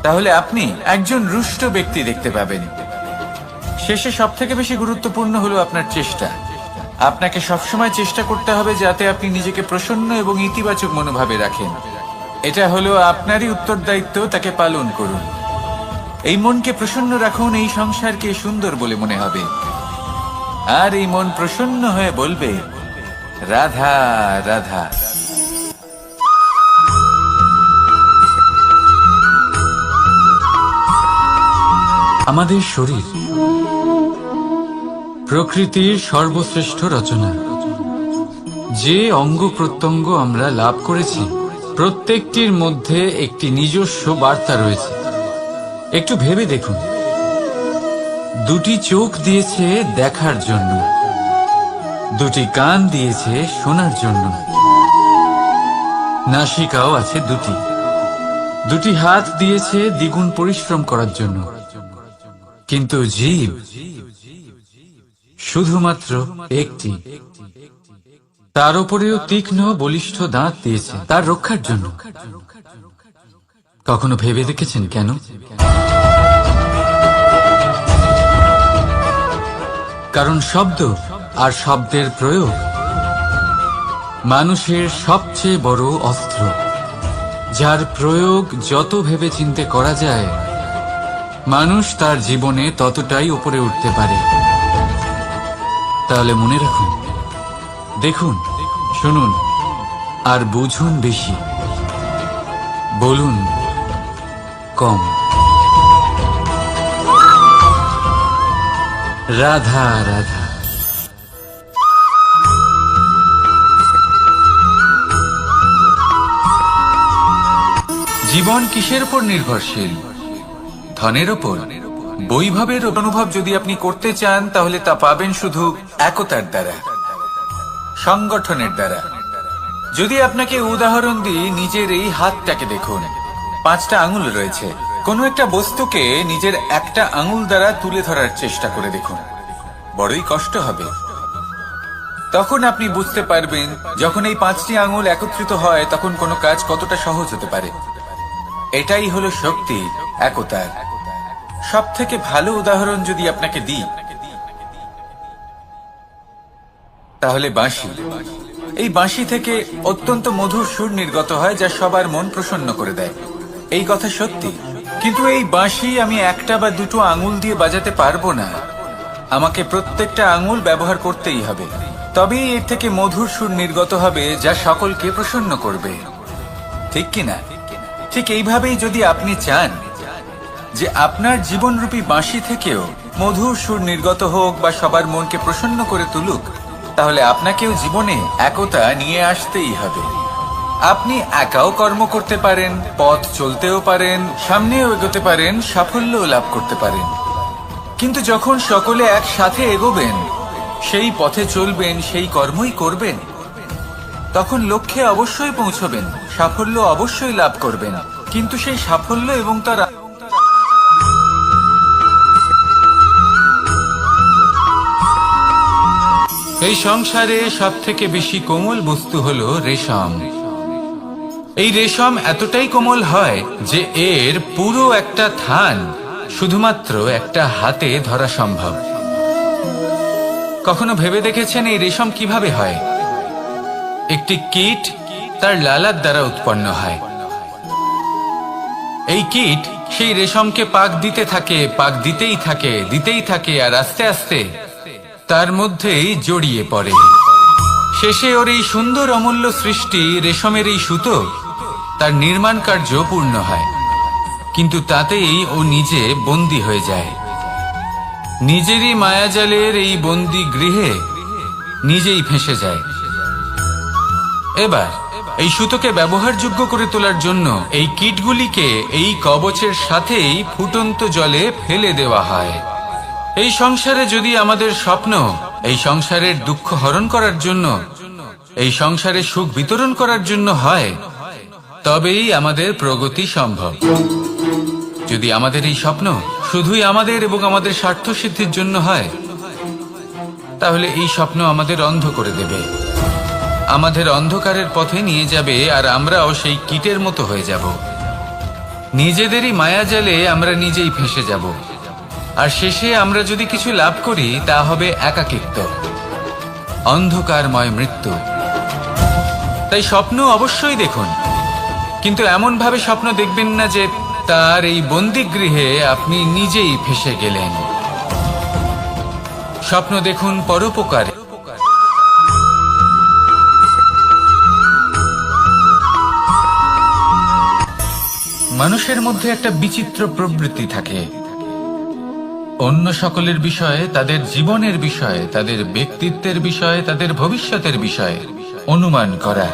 তাহলে আপনি একজন রুষ্ট ব্যক্তি দেখতে পাবেন। শেষে সবথেকে বেশি গুরুত্বপূর্ণ হলো আপনার চেষ্টা। আপনাকে সবসময় চেষ্টা করতে হবে যাতে আপনি নিজেকে প্রসন্ন এবং ইতিবাচক মনোভাবে রাখেন। এটা হলো আপনারই উত্তরদায়িত্ব, তাকে পালন করুন। এই মনকে প্রসন্ন রাখুন, এই সংসারকে সুন্দর বলে মনে হবে। আর এই মন প্রসন্ন হয়ে বলবে, রাধা রাধা। আমাদের শরীর প্রকৃতির সর্বশ্রেষ্ঠ রচনা। যে অঙ্গ প্রত্যঙ্গ আমরা লাভ করেছি, প্রত্যেকটির মধ্যে একটি নিজস্ব বার্তা রয়েছে। একটু ভেবে দেখুন, দুটি চোখ দিয়েছে দেখার জন্য, দুটি কান দিয়েছে শোনার জন্য, নাসিকাও আছে দুটি, দুটি হাত দিয়েছে দ্বিগুণ পরিশ্রম করার জন্য। কিন্তু জীব শুধুমাত্র একটি। তার উপরেও তীক্ষ্ণ বলিষ্ঠ দাঁত দিয়েছে তার রক্ষার জন্য। কখনো ভেবে দেখেছেন কেন? কারণ শব্দ আর শব্দের প্রয়োগ মানুষের সবচেয়ে বড় অস্ত্র, যার প্রয়োগ যত ভেবে চিন্তে করা যায়, মানুষ তার জীবনে ততটাই উপরে উঠতে পারে। তাহলে মনে রাখুন, দেখুন, শুনুন আর বুঝুন বেশি, বলুন কম। রাধা রাধা। জীবন কিসের উপর নির্ভরশীল? ধনের ওপর? বৈভবের অনুভব যদি আপনি করতে চান, তাহলে তা পাবেন শুধু একতার দ্বারা, সংগঠনের দ্বারা। যদি আপনাকে উদাহরণ দিই, নিজের এই হাতটাকে দেখুন, 5টা আঙুল রয়েছে। কোনো একটা বস্তুকে নিজের একটা আঙুল দ্বারা তুলে ধরার চেষ্টা করে দেখুন, বড়ই কষ্ট হবে। তখন আপনি বুঝতে পারবেন, যখন এই 5টি আঙুল একত্রিত হয়, তখন কোনো কাজ কতটা সহজ হতে পারে। এটাই হলো শক্তি, একতার। সব থেকে ভালো উদাহরণ যদি আপনাকে দিই, তাহলে বাঁশি। এই বাঁশি থেকে অত্যন্ত মধুর সুর নির্গত হয়, যা সবার মন প্রসন্ন করে দেয়। এই কথা সত্যি। কিন্তু এই বাঁশি আমি একটা বা দুটো আঙুল দিয়ে বাজাতে পারবো না। আমাকে প্রত্যেকটা আঙুল ব্যবহার করতেই হবে, তবেই এর থেকে মধুর সুর নির্গত হবে, যা সকলকে প্রসন্ন করবে। ঠিক কিনা? ঠিক এইভাবেই যদি আপনি চান যে আপনার জীবনরূপী বাঁশি থেকেও মধুর সুর নির্গত হোক বা সবার মনকে প্রসন্ন করে তুলুক, তাহলে আপনাকেও জীবনে একতা নিয়ে আসতেই হবে। আপনি একাও কর্ম করতে পারেন, পথ চলতেও পারেন, সামনেও এগোতে পারেন, সাফল্যও লাভ করতে পারেন। কিন্তু যখন সকলে একসাথে এগোবেন, সেই পথে চলবেন, সেই কর্মই করবেন, তখন লক্ষ্যে অবশ্যই পৌঁছবেন, সাফল্য অবশ্যই লাভ করবেন। কিন্তু সেই সাফল্য এবং তার এই সংসারে সব থেকে বেশি কোমল বস্তু হলো রেশম। এই রেশম এতটাই কোমল হয় যে এর পুরো একটা থান শুধুমাত্র একটা হাতে ধরা সম্ভব। কখনো ভেবে দেখেছেন এই রেশম কিভাবে হয়? একটি কীট তার লালার দ্বারা উৎপন্ন হয়। এই কীট সেই রেশমকে পাক দিতে থাকে, পাক দিতেই থাকে, আর আস্তে আস্তে তার মধ্যেই জড়িয়ে পড়ে। শেষে ওর এই সুন্দর অমূল্য সৃষ্টি রেশমের এই সুতো, তার নির্মাণ কার্য পূর্ণ হয়। কিন্তু তাতেই ও নিজে বন্দী হয়ে যায়। নিজেরই মায়াজালের এই বন্দী গৃহে নিজেই ফেঁসে যায়। এবার এই সুতোকে ব্যবহারযোগ্য করে তোলার জন্য এই কীটগুলিকে এই কবচের সাথেই ফুটন্ত জলে ফেলে দেওয়া হয়। এই সংসারে যদি আমাদের স্বপ্ন এই সংসারের দুঃখ হরণ করার জন্য, এই সংসারে সুখ বিতরণ করার জন্য হয়, তবেই আমাদের প্রগতি সম্ভব। যদি আমাদের এই স্বপ্ন শুধুই আমাদের এবং আমাদের স্বার্থ সিদ্ধির জন্য হয়, তাহলে এই স্বপ্ন আমাদের অন্ধ করে দেবে, আমাদের অন্ধকারের পথে নিয়ে যাবে, আর আমরাও সেই কীটের মতো হয়ে যাব। নিজেদেরই মায়াজালে আমরা নিজেই ফেঁসে যাব, আর শেষে আমরা যদি কিছু লাভ করি তা হবে একাকিত্ব, অন্ধকারময় মৃত্যু। তাই স্বপ্ন অবশ্যই দেখুন, কিন্তু এমন ভাবে স্বপ্ন দেখবেন না যে তার এই বন্দিগৃহে আপনি নিজেই ফেঁসে গেলেন। স্বপ্ন দেখুন পরোপকারে। মানুষের মধ্যে একটা বিচিত্র প্রবৃত্তি থাকে, অন্য সকলের বিষয়ে, তাদের জীবনের বিষয়ে, তাদের ব্যক্তিত্বের বিষয়ে, তাদের ভবিষ্যতের বিষয়ে অনুমান করা।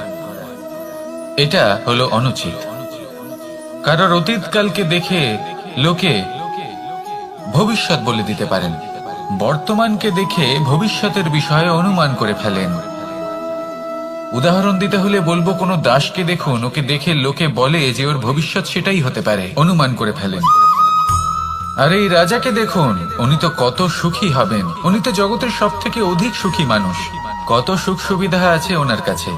এটা হলো অনুচিত। কারোর অতীতকালকে দেখে লোকে ভবিষ্যৎ বলে দিতে পারেন, বর্তমানকে দেখে ভবিষ্যতের বিষয়ে অনুমান করে ফেলেন। উদাহরণ দিতে হলে বলবো, কোনো দাসকে দেখুন, ওকে দেখে লোকে বলে যে ওর ভবিষ্যৎ সেটাই হতে পারে, অনুমান করে ফেলেন। আর এই রাজাকে দেখুন, উনি তো কত সুখী হবেন, উনি তো জগতের সব থেকে অধিক সুখী মানুষ, কত সুখ সুবিধা আছে ওনার কাছে,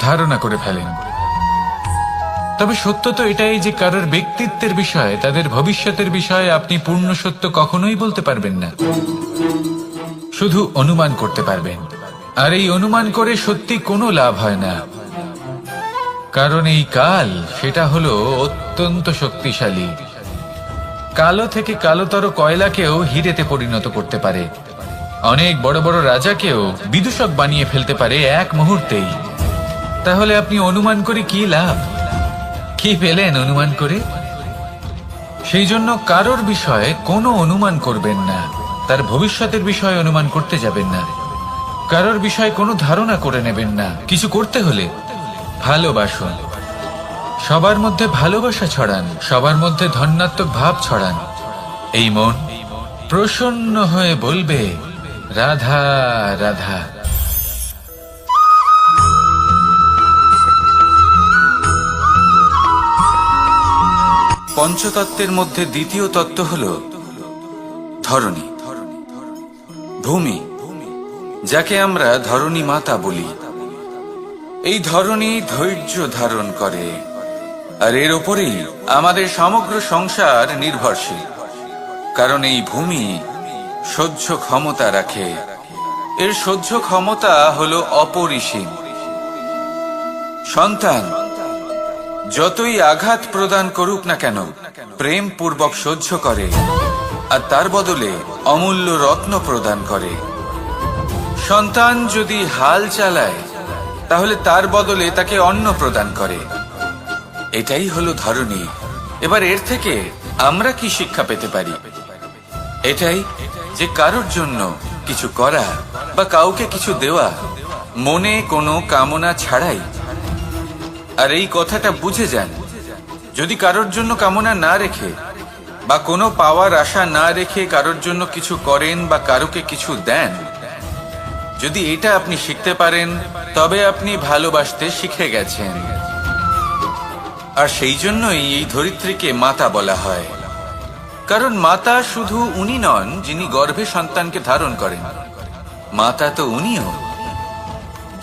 ধারণা করে ফেলেন। তবে সত্য তো এটাই যে কারোর ব্যক্তিত্বের বিষয়ে, তাদের ভবিষ্যতের বিষয়ে আপনি পূর্ণ সত্য কখনোই বলতে পারবেন না, শুধু অনুমান করতে পারবেন। আর এই অনুমান করে সত্যি কোনো লাভ হয় না, কারণ এই কাল সেটা হলো অত্যন্ত শক্তিশালী। কালো থেকে কালোতর কয়লাকেও হিরেতে পরিণত করতে পারে, অনেক বড় বড় রাজাকেও বিদূষক বানিয়ে ফেলতে পারে এক মুহূর্তেই। তাহলে আপনি অনুমান করে কি লাভ? কি পেলেন অনুমান করে? সেই জন্য কারোর বিষয়ে কোনো অনুমান করবেন না, তার ভবিষ্যতের বিষয়ে অনুমান করতে যাবেন না, কারোর বিষয়ে কোনো ধারণা করে নেবেন না। কিছু করতে হলে ভালোবাসুন, সবার মধ্যে ভালোবাসা ছড়ান, সবার মধ্যে ধন্যাত্মক ভাব ছড়ান। এই মন প্রসন্ন হয়ে বলবে, রাধা রাধা। পঞ্চতত্ত্বের মধ্যে দ্বিতীয় তত্ত্ব হল ধরণী, ভূমি, যাকে আমরা ধরণী মাতা বলি। এই ধরণী ধৈর্য ধারণ করে, আর এর ওপরেই আমাদের সমগ্র সংসার নির্ভরশীল। কারণ এই ভূমি সহ্য ক্ষমতা রাখে, এর সহ্য ক্ষমতা হলো অপরিসীম। সন্তান যতই আঘাত প্রদান করুক না কেন, প্রেম পূর্বক সহ্য করে, আর তার বদলে অমূল্য রত্ন প্রদান করে। সন্তান যদি হাল চালায়, তাহলে তার বদলে তাকে অন্ন প্রদান করে। এটাই হলো ধরণী। এবার এর থেকে আমরা কি শিক্ষা পেতে পারি? এটাই যে কারোর জন্য কিছু করা বা কাউকে কিছু দেওয়া মনে কোনো কামনা ছাড়াই। আর এই কথাটা বুঝে যান, যদি কারোর জন্য কামনা না রেখে বা কোনো পাওয়ার আশা না রেখে কারোর জন্য কিছু করেন বা কারোকে কিছু দেন, যদি এটা আপনি শিখতে পারেন, তবে আপনি ভালোবাসতে শিখে গেছেন। আর সেই জন্যই এই ধরিত্রীকে মাতা বলা হয়। কারণ মাতা শুধু উনি নন যিনি গর্ভে সন্তানকে ধারণ করেন, মাতা তো উনিও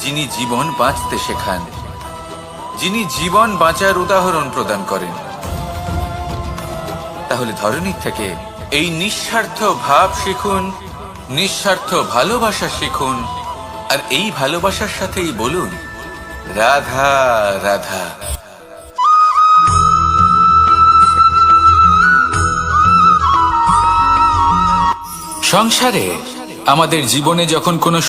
যিনি জীবন বাঁচতে শেখান, যিনি জীবন বাঁচার উদাহরণ প্রদান করেন। তাহলে ধরণীর থেকে এই নিঃস্বার্থ ভাব শিখুন, নিঃস্বার্থ ভালোবাসা শিখুন, আর এই ভালোবাসার সাথেই বলুন রাধা রাধা। সংসারে আমাদের জীবনে যখন কোনো